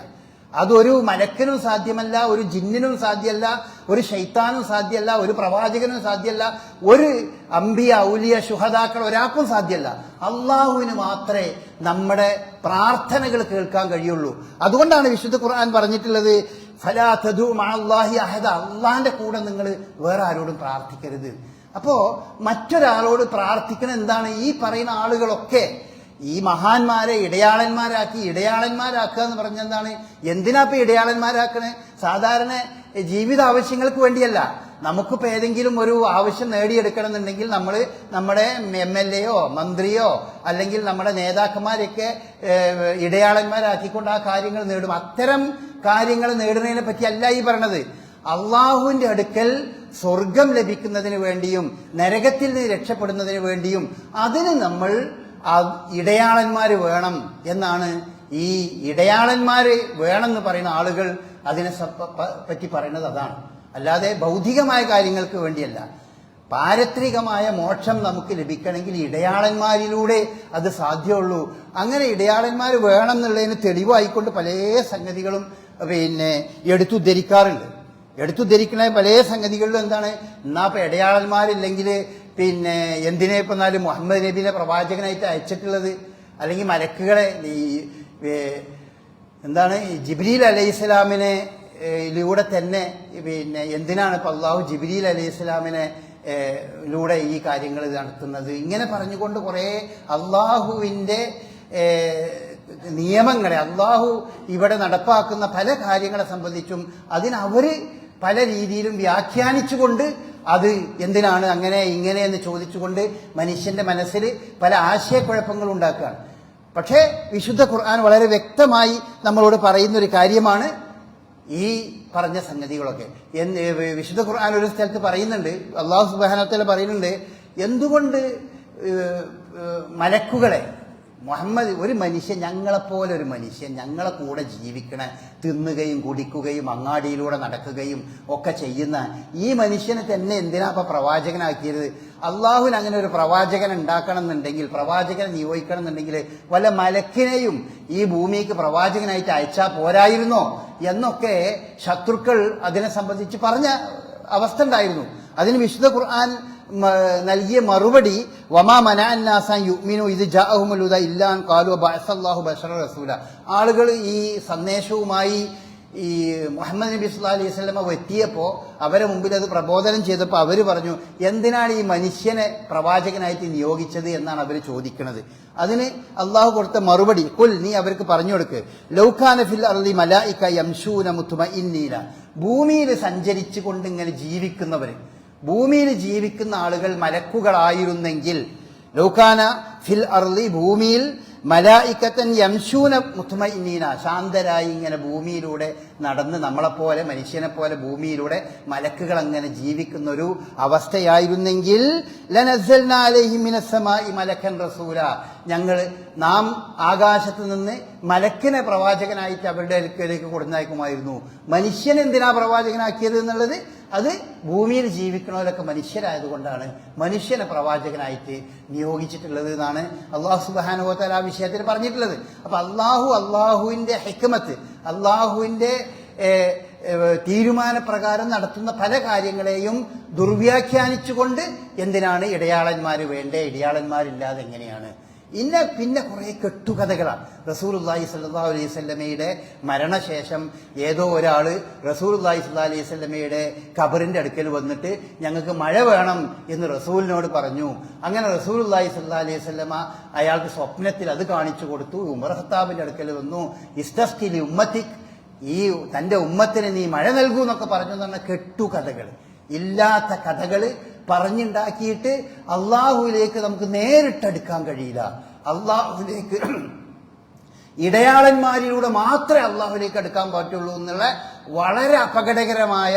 അതൊരു മലക്കിനും സാധ്യമല്ല, ഒരു ജിന്നിനും സാധ്യമല്ല, ഒരു ശൈത്താനും സാധ്യമല്ല, ഒരു പ്രവാചകനും സാധ്യമല്ല, ഒരു അംബിയ ഔലിയ ശുഹദാക്കൾ ഒരാൾക്കും സാധ്യമല്ല. അള്ളാഹുവിന് മാത്രമേ നമ്മുടെ പ്രാർത്ഥനകൾ കേൾക്കാൻ കഴിയുള്ളൂ. അതുകൊണ്ടാണ് വിശുദ്ധ ഖുർആൻ പറഞ്ഞിട്ടുള്ളത് ഫലാ തദൂ മഅല്ലാഹി അഹദ, അള്ളാഹിന്റെ കൂടെ നിങ്ങൾ വേറെ ആരോടും പ്രാർത്ഥിക്കരുത്. അപ്പോ മറ്റൊരാളോട് പ്രാർത്ഥിക്കണം എന്താണ്? ഈ പറയുന്ന ആളുകളൊക്കെ ഈ മഹാന്മാരെ ഇടയാളന്മാരാക്കുക എന്ന് പറഞ്ഞെന്താണ്? എന്തിനാ ഇപ്പൊ ഇടയാളന്മാരാക്കണേ? സാധാരണ ജീവിത ആവശ്യങ്ങൾക്ക് വേണ്ടിയല്ല. നമുക്കിപ്പോൾ ഏതെങ്കിലും ഒരു ആവശ്യം നേടിയെടുക്കണം എന്നുണ്ടെങ്കിൽ നമ്മൾ നമ്മുടെ MLA-യോ മന്ത്രിയോ അല്ലെങ്കിൽ നമ്മുടെ നേതാക്കന്മാരെയൊക്കെ ഇടയാളന്മാരാക്കിക്കൊണ്ട് ആ കാര്യങ്ങൾ നേടും. അത്തരം കാര്യങ്ങൾ നേടുന്നതിനെ പറ്റിയല്ല ഈ പറഞ്ഞത്. അള്ളാഹുവിന്റെ അടുക്കൽ സ്വർഗം ലഭിക്കുന്നതിന് വേണ്ടിയും നരകത്തിൽ നിന്ന് രക്ഷപ്പെടുന്നതിന് വേണ്ടിയും അതിന് നമ്മൾ ഇടയാളന്മാര് വേണം എന്നാണ്. ഈ ഇടയാളന്മാര് വേണമെന്ന് പറയുന്ന ആളുകൾ അതിനെ പറ്റി പറയുന്നത് അതാണ്. അല്ലാതെ ഭൗതികമായ കാര്യങ്ങൾക്ക് വേണ്ടിയല്ല. പാരത്രികമായ മോക്ഷം നമുക്ക് ലഭിക്കണമെങ്കിൽ ഇടയാളന്മാരിലൂടെ അത് സാധ്യമുള്ളൂ. അങ്ങനെ ഇടയാളന്മാർ വേണം എന്നുള്ളതിന് തെളിവായിക്കൊണ്ട് പല സംഗതികളും എടുത്തുദ്ധരിക്കുന്ന പല സംഗതികളിലും എന്താണ്? എന്നാ ഇപ്പൊ ഇടയാളന്മാരില്ലെങ്കിൽ എന്തിനെ ഇപ്പം മുഹമ്മദ് നബിനെ പ്രവാചകനായിട്ട് അയച്ചിട്ടുള്ളത്? അല്ലെങ്കിൽ മലക്കുകളെ ജിബ്രീൽ അലൈഹിസ്സലാമിനെ ലൂടെ തന്നെ എന്തിനാണ് ഇപ്പൊ അള്ളാഹു ജിബ്രീൽ അലൈഹിസ്സലാമിനെ ലൂടെ ഈ കാര്യങ്ങൾ നടത്തുന്നത്? ഇങ്ങനെ പറഞ്ഞുകൊണ്ട് കുറെ അള്ളാഹുവിന്റെ നിയമങ്ങളെ അള്ളാഹു ഇവിടെ നടപ്പാക്കുന്ന പല കാര്യങ്ങളെ സംബന്ധിച്ചും അതിനവര് പല രീതിയിലും വ്യാഖ്യാനിച്ചുകൊണ്ട് അത് എന്തിനാണ് അങ്ങനെ ഇങ്ങനെ എന്ന് ചോദിച്ചുകൊണ്ട് മനുഷ്യന്റെ മനസ്സിൽ പല ആശയക്കുഴപ്പങ്ങൾ ഉണ്ടാക്കുകയാണ്. പക്ഷേ വിശുദ്ധ ഖുർആൻ വളരെ വ്യക്തമായി നമ്മളോട് പറയുന്ന ഒരു കാര്യമാണ് ഈ പറഞ്ഞ സംഗതികളൊക്കെ. വിശുദ്ധ ഖുർആൻ ഒരു സ്ഥലത്ത് പറയുന്നുണ്ട്, അല്ലാഹു സുബ്ഹാനഹു വ തആല പറയുന്നുണ്ട്, എന്തുകൊണ്ട് മലക്കുകളെ മുഹമ്മദ് ഒരു മനുഷ്യൻ, ഞങ്ങളെപ്പോലെ ഒരു മനുഷ്യൻ ഞങ്ങളെ കൂടെ ജീവിക്കണ, തിന്നുകയും കുടിക്കുകയും അങ്ങാടിയിലൂടെ നടക്കുകയും ഒക്കെ ചെയ്യുന്ന ഈ മനുഷ്യനെ തന്നെ എന്തിനാ ഇപ്പൊ പ്രവാചകനാക്കിയത്? അള്ളാഹുവിന് അങ്ങനെ ഒരു പ്രവാചകൻ ഉണ്ടാക്കണം എന്നുണ്ടെങ്കിൽ, പ്രവാചകനെ നിയോഗിക്കണം എന്നുണ്ടെങ്കിൽ വല്ല മലക്കിനെയും ഈ ഭൂമിക്ക് പ്രവാചകനായിട്ട് അയച്ചാൽ പോരായിരുന്നോ എന്നൊക്കെ ശത്രുക്കൾ അതിനെ സംബന്ധിച്ച് പറഞ്ഞ അവസ്ഥ ഉണ്ടായിരുന്നു. അതിന് വിശുദ്ധ ഖുർആൻ നൽകിയ മറുപടി വമാ മനഅന്നാസ യുഅ്മിനു ഇദ് ജാഅഹുമുൽ ഹുദാ ഇല്ലാ അൻ ഖാലു ബഅസല്ലാഹു ബശറ റസൂല. ആളുകൾ ഈ സന്ദേശവുമായി ഈ മുഹമ്മദ് നബി സല്ലല്ലാഹു അലൈഹി വസല്ലമ എത്തിയപ്പോൾ അവരെ മുമ്പിൽ അത് പ്രബോധനം ചെയ്തപ്പോൾ അവർ പറഞ്ഞു, എന്തിനാണ് ഈ മനുഷ്യനെ പ്രവാചകനായിട്ട് നിയോഗിച്ചത് എന്നാണ് അവർ ചോദിക്കുന്നത്. അതിന് അള്ളാഹു കൊടുത്ത മറുപടി, കുൽ, നീ അവർക്ക് പറഞ്ഞു കൊടുക്ക്, ലൗകാന ഫിൽ അർളി മലായിക യംശൂന മുത്മഇന്നീന, ഭൂമിയിൽ സഞ്ചരിച്ചു കൊണ്ട് ഇങ്ങനെ ജീവിക്കുന്നവർ, ഭൂമിയിൽ ജീവിക്കുന്ന ആളുകൾ മലക്കുകളായിരുന്നെങ്കിൽ, ലൗകാന ഫിൽ അർളി, ഭൂമിയിൽ, മലായിക്കത്തൻ യംശൂന മുത്മഇന്നീന, ശാന്തരായി ഇങ്ങനെ ഭൂമിയിലൂടെ നടന്ന് നമ്മളെപ്പോലെ മനുഷ്യനെ പോലെ ഭൂമിയിലൂടെ മലക്കുകൾ അങ്ങനെ ജീവിക്കുന്ന ഒരു അവസ്ഥയായിരുന്നെങ്കിൽ, ലനസ്സൽനാ അലൈഹിം മിനസ്സമാഇ മലക്കൻ റസൂല, നാം ആകാശത്ത് നിന്ന് മലക്കിനെ പ്രവാചകനായിട്ട് അവരുടെ അടുക്കലേക്ക് കൊടുന്നയക്കുമായിരുന്നു. മനുഷ്യൻ എന്തിനാ പ്രവാചകനാക്കിയത് എന്നുള്ളത്, അത് ഭൂമിയിൽ ജീവിക്കണവരൊക്കെ മനുഷ്യരായതുകൊണ്ടാണ് മനുഷ്യനെ പ്രവാചകനായിട്ട് നിയോഗിച്ചിട്ടുള്ളത് എന്നാണ് അള്ളാഹു സുബ്ഹാനഹു വ തആല ആ വിഷയത്തിൽ പറഞ്ഞിട്ടുള്ളത്. അപ്പൊ അള്ളാഹുവിന്റെ ഹിക്മത്ത്, അള്ളാഹുവിന്റെ തീരുമാനപ്രകാരം നടത്തുന്ന പല കാര്യങ്ങളെയും ദുർവ്യാഖ്യാനിച്ചുകൊണ്ട് എന്തിനാണ് ഇടയാളന്മാർ വേണ്ടേ, ഇടയാളന്മാരില്ലാതെ എങ്ങനെയാണ്, പിന്നെ കുറെ കെട്ടുകഥകളാണ്. റസൂലുള്ളാഹി സ്വല്ലല്ലാഹു അലൈഹി വസല്ലമയുടെ മരണശേഷം ഏതോ ഒരാൾ റസൂലുള്ളാഹി സ്വല്ലല്ലാഹു അലൈഹി വസല്ലമയുടെ ഖബറിന്റെ അടുക്കൽ വന്നിട്ട് ഞങ്ങൾക്ക് മഴ വേണം എന്ന് റസൂലിനോട് പറഞ്ഞു. അങ്ങനെ റസൂലുള്ളാഹി സ്വല്ലല്ലാഹു അലൈഹി വസല്ലമ അയാൾക്ക് സ്വപ്നത്തിൽ അത് കാണിച്ചു കൊടുത്തു. ഉമർ ഖത്താബിന്റെ അടുക്കൽ വന്നു, ഇസ്തസ്ഖി ലി ഉമ്മത്തിക്, ഈ തന്റെ ഉമ്മത്തിന് നീ മഴ നൽകൂ എന്നൊക്കെ പറഞ്ഞു എന്ന് പറഞ്ഞ കെട്ടുകഥകൾ, ഇല്ലാത്ത കഥകൾ പറഞ്ഞുണ്ടാക്കിയിട്ട് അള്ളാഹുവിലേക്ക് നമുക്ക് നേരിട്ടെടുക്കാൻ കഴിയില്ല. അള്ളാഹുവിലേക്ക് ഇടയാളന്മാരിലൂടെ മാത്രമേ അള്ളാഹുവിലേക്ക് അടുക്കാൻ പറ്റുള്ളൂ എന്നുള്ള വളരെ അപകടകരമായ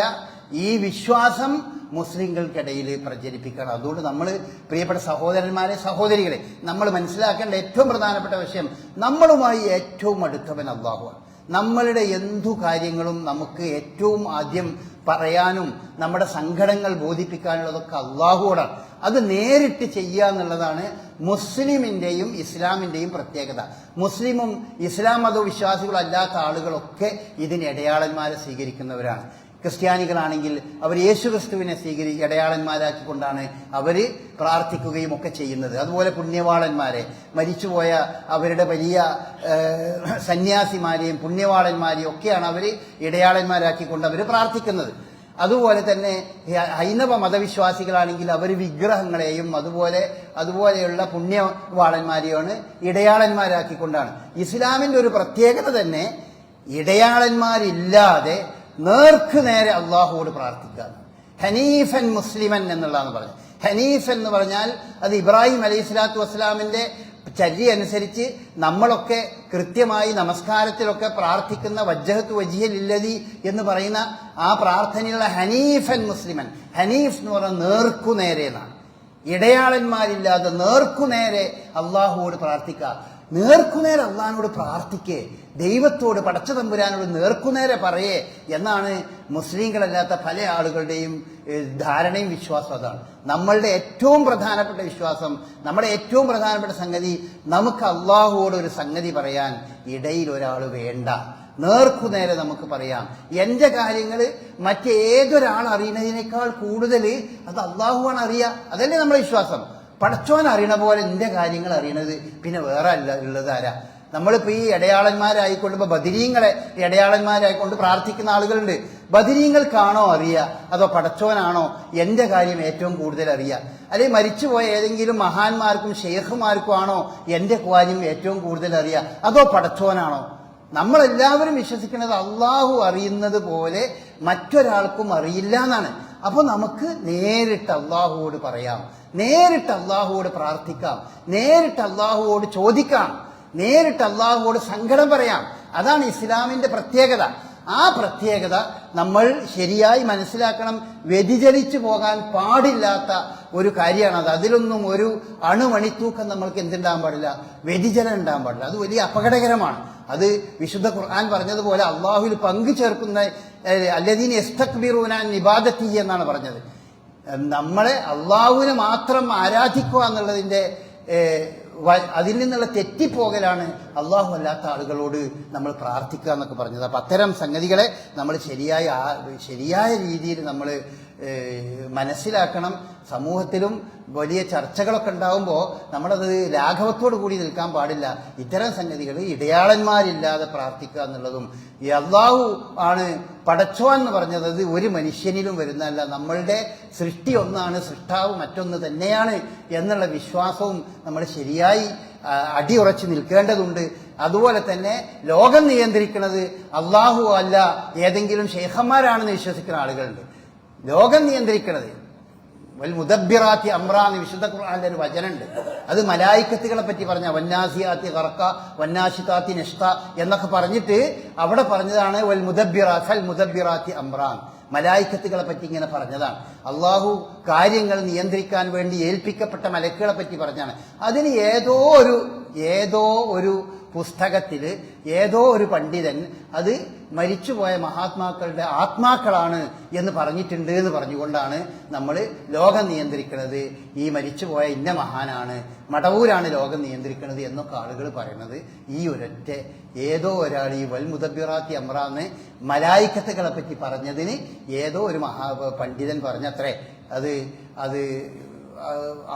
ഈ വിശ്വാസം മുസ്ലിങ്ങൾക്കിടയിൽ പ്രചരിപ്പിക്കണം. അതുകൊണ്ട് നമ്മൾ പ്രിയപ്പെട്ട സഹോദരന്മാരെ, സഹോദരികളെ, നമ്മൾ മനസ്സിലാക്കേണ്ട ഏറ്റവും പ്രധാനപ്പെട്ട വിഷയം, നമ്മളുമായി ഏറ്റവും അടുത്തവൻ അള്ളാഹുവാണ്. നമ്മളുടെ എന്തു കാര്യങ്ങളും നമുക്ക് ഏറ്റവും ആദ്യം പറയാനും നമ്മുടെ സങ്കടങ്ങൾ ബോധിപ്പിക്കാനുള്ളതൊക്കെ അള്ളാഹുവോടാണ്. അത് നേരിട്ട് ചെയ്യുക എന്നുള്ളതാണ് മുസ്ലിമിന്റെയും ഇസ്ലാമിന്റെയും പ്രത്യേകത. മുസ്ലിമും ഇസ്ലാം മതവിശ്വാസികളല്ലാത്ത ആളുകളൊക്കെ ഇതിന് ഇടയാളന്മാരെ സ്വീകരിക്കുന്നവരാണ്. ക്രിസ്ത്യാനികളാണെങ്കിൽ അവർ യേശുക്രിസ്തുവിനെ ഇടയാളന്മാരാക്കിക്കൊണ്ടാണ് അവർ പ്രാർത്ഥിക്കുകയും ഒക്കെ ചെയ്യുന്നത്. അതുപോലെ പുണ്യവാളന്മാരെ, മരിച്ചുപോയ അവരുടെ വലിയ സന്യാസിമാരെയും പുണ്യവാളന്മാരെയും ഒക്കെയാണ് അവർ ഇടയാളന്മാരാക്കിക്കൊണ്ട് അവർ പ്രാർത്ഥിക്കുന്നത്. അതുപോലെ തന്നെ ഹൈന്ദവ മതവിശ്വാസികളാണെങ്കിൽ അവർ വിഗ്രഹങ്ങളെയും അതുപോലെയുള്ള പുണ്യവാളന്മാരെയാണ് ഇടയാളന്മാരാക്കിക്കൊണ്ടാണ്. ഇസ്ലാമിന്റെ ഒരു പ്രത്യേകത തന്നെ ഇടയാളന്മാരില്ലാതെ നേർക്ക് നേരെ അള്ളാഹുവോട് പ്രാർത്ഥിക്കുക. ഹനീഫൻ മുസ്ലിമൻ എന്നുള്ളതാണ് പറഞ്ഞത്. ഹനീഫ് എന്ന് പറഞ്ഞാൽ അത് ഇബ്രാഹിം അലൈഹി സ്വലാത്തു വസ്സലാമിന്റെ ചര്യ അനുസരിച്ച് നമ്മളൊക്കെ കൃത്യമായി നമസ്കാരത്തിലൊക്കെ പ്രാർത്ഥിക്കുന്ന വജ്ജഹത്തു വജിഹലില്ലതി എന്ന് പറയുന്ന ആ പ്രാർത്ഥനയുള്ള ഹനീഫൻ മുസ്ലിമൻ. ഹനീഫ് എന്ന് പറഞ്ഞാൽ നേർക്കുനേരെ എന്നാണ്. ഇടയാളന്മാരില്ലാതെ നേർക്കുനേരെ അള്ളാഹുവോട് പ്രാർത്ഥിക്കുക. നേർക്കുനേരെ അള്ളാഹിനോട് പ്രാർത്ഥിക്കേ, ദൈവത്തോട് പടച്ച തമ്പുരാനോട് നേർക്കുനേരെ പറയേ എന്നാണ് മുസ്ലിങ്ങളല്ലാത്ത പല ആളുകളുടെയും ധാരണയും വിശ്വാസം. അതാണ് നമ്മളുടെ ഏറ്റവും പ്രധാനപ്പെട്ട വിശ്വാസം. നമ്മുടെ ഏറ്റവും പ്രധാനപ്പെട്ട സംഗതി, നമുക്ക് അള്ളാഹുവോട് ഒരു സംഗതി പറയാൻ ഇടയിൽ ഒരാൾ വേണ്ട. നേർക്കുനേരെ നമുക്ക് പറയാം. എന്റെ കാര്യങ്ങൾ മറ്റേതൊരാൾ അറിയുന്നതിനേക്കാൾ കൂടുതൽ അത് അള്ളാഹുവാണ് അറിയുക. അതല്ലേ നമ്മുടെ വിശ്വാസം. പടച്ചോൻ അറിയണ പോലെ എന്റെ കാര്യങ്ങൾ അറിയണത് പിന്നെ വേറെ അല്ല ഉള്ളത് ആരാ? നമ്മളിപ്പോ ഈ ഇടയാളന്മാരായിക്കൊണ്ട്, ഇപ്പൊ ബദരീങ്ങളെ ഇടയാളന്മാരായിക്കൊണ്ട് പ്രാർത്ഥിക്കുന്ന ആളുകളുണ്ട്. ബദരീങ്ങൾക്കാണോ അറിയുക, അതോ പടച്ചോനാണോ എന്റെ കാര്യം ഏറ്റവും കൂടുതൽ അറിയുക? അല്ലെങ്കിൽ മരിച്ചുപോയ ഏതെങ്കിലും മഹാന്മാർക്കും ഷെയ്ഖുമാർക്കും ആണോ എന്റെ കാര്യം ഏറ്റവും കൂടുതൽ അറിയുക, അതോ പടച്ചോനാണോ? നമ്മളെല്ലാവരും വിശ്വസിക്കുന്നത് അള്ളാഹു അറിയുന്നത് പോലെ മറ്റൊരാൾക്കും അറിയില്ല എന്നാണ്. അപ്പൊ നമുക്ക് നേരിട്ട് അള്ളാഹുവോട് പറയാം, നേരിട്ട് അള്ളാഹുവോട് പ്രാർത്ഥിക്കാം, നേരിട്ട് അള്ളാഹുവോട് ചോദിക്കാം, നേരിട്ട് അള്ളാഹുവോട് സങ്കടം പറയാം. അതാണ് ഇസ്ലാമിന്റെ പ്രത്യേകത. ആ പ്രത്യേകത നമ്മൾ ശരിയായി മനസ്സിലാക്കണം. വ്യതിചലിച്ചു പോകാൻ പാടില്ലാത്ത ഒരു കാര്യമാണത്. അതിലൊന്നും ഒരു അണുമണിത്തൂക്കം നമ്മൾക്ക് എന്തുണ്ടാകാൻ പാടില്ല, വ്യതിചലനം ഉണ്ടാകാൻ പാടില്ല. അത് വലിയ അപകടകരമാണ്. അത് വിശുദ്ധ ഖുർആൻ പറഞ്ഞതുപോലെ അള്ളാഹുവിൽ പങ്കു ചേർക്കുന്ന അല്ലദീന യസ്തക്ബിറൂന അൻ ഇബാദത്തിഹി എന്നാണ് പറഞ്ഞത്. നമ്മളെ അള്ളാഹുവിനെ മാത്രം ആരാധിക്കുക എന്നുള്ളതിന്റെ അതിൽ നിന്നുള്ള തെറ്റിപ്പോകലാണ് അള്ളാഹു അല്ലാത്ത ആളുകളോട് നമ്മൾ പ്രാർത്ഥിക്കുക എന്നൊക്കെ പറഞ്ഞത്. അപ്പം അത്തരം സംഗതികളെ നമ്മൾ ശരിയായ രീതിയിൽ നമ്മൾ മനസ്സിലാക്കണം. സമൂഹത്തിലും വലിയ ചർച്ചകളൊക്കെ ഉണ്ടാകുമ്പോൾ നമ്മളത് ലാഘവത്തോടു കൂടി നിൽക്കാൻ പാടില്ല. ഇത്തരം സംഗതികൾ ഇടയാളന്മാരില്ലാതെ പ്രാർത്ഥിക്കുക എന്നുള്ളതും, ഈ അള്ളാഹു ആണ് പടച്ചോൻ എന്ന് പറഞ്ഞത് അത് ഒരു മനുഷ്യനിലും വരുന്നതല്ല, നമ്മളുടെ സൃഷ്ടി ഒന്നാണ്, സൃഷ്ടാവ് മറ്റൊന്ന് തന്നെയാണ് എന്നുള്ള വിശ്വാസവും നമ്മൾ ശരിയായി അടിയുറച്ച് നിൽക്കേണ്ടതുണ്ട്. അതുപോലെ തന്നെ ലോകം നിയന്ത്രിക്കുന്നത് അള്ളാഹു അല്ല, ഏതെങ്കിലും ഷെയ്ഖന്മാരാണെന്ന് വിശ്വസിക്കുന്ന ആളുകളുണ്ട്. ലോകം നിയന്ത്രിക്കുന്നത് വൽ മുദബ്ബിറാത്തി അംറാന്ന് വിശുദ്ധ ഖുർആനിലെ ഒരു വചനമുണ്ട്. അത് മലായിക്കത്തുകളെ പറ്റി പറഞ്ഞ വന്നാസിയാത്തി ഖർഖ വന്നാശിതാത്തി നഷ്ത എന്നൊക്കെ പറഞ്ഞിട്ട് അവിടെ പറഞ്ഞതാണ് വൽ മുദബ്ബിറാത്തി അംറാൻ. മലായിക്കത്തുകളെ പറ്റി ഇങ്ങനെ പറഞ്ഞതാണ്. അള്ളാഹു കാര്യങ്ങൾ നിയന്ത്രിക്കാൻ വേണ്ടി ഏൽപ്പിക്കപ്പെട്ട മലക്കുകളെ പറ്റി പറഞ്ഞാണ്. അതിന് ഏതോ ഒരു പുസ്തകത്തിൽ ഏതോ ഒരു പണ്ഡിതൻ അത് മരിച്ചുപോയ മഹാത്മാക്കളുടെ ആത്മാക്കളാണ് എന്ന് പറഞ്ഞിട്ടുണ്ട് എന്ന് പറഞ്ഞുകൊണ്ടാണ് നമ്മൾ ലോകം നിയന്ത്രിക്കുന്നത്. ഈ മരിച്ചുപോയ ഇന്ന മഹാനാണ്, മടവൂരാണ് ലോകം നിയന്ത്രിക്കുന്നത് എന്നൊക്കെ ആളുകൾ പറയുന്നത് ഈ ഒരൊറ്റ ഏതോ ഒരാൾ ഈ വൽ മുദബ്ബിറാത്തി അംറാന്ന് മലായിക്കത്തുകളെ പറ്റി പറഞ്ഞതിന് ഏതോ ഒരു പണ്ഡിതൻ പറഞ്ഞത്രേ അത്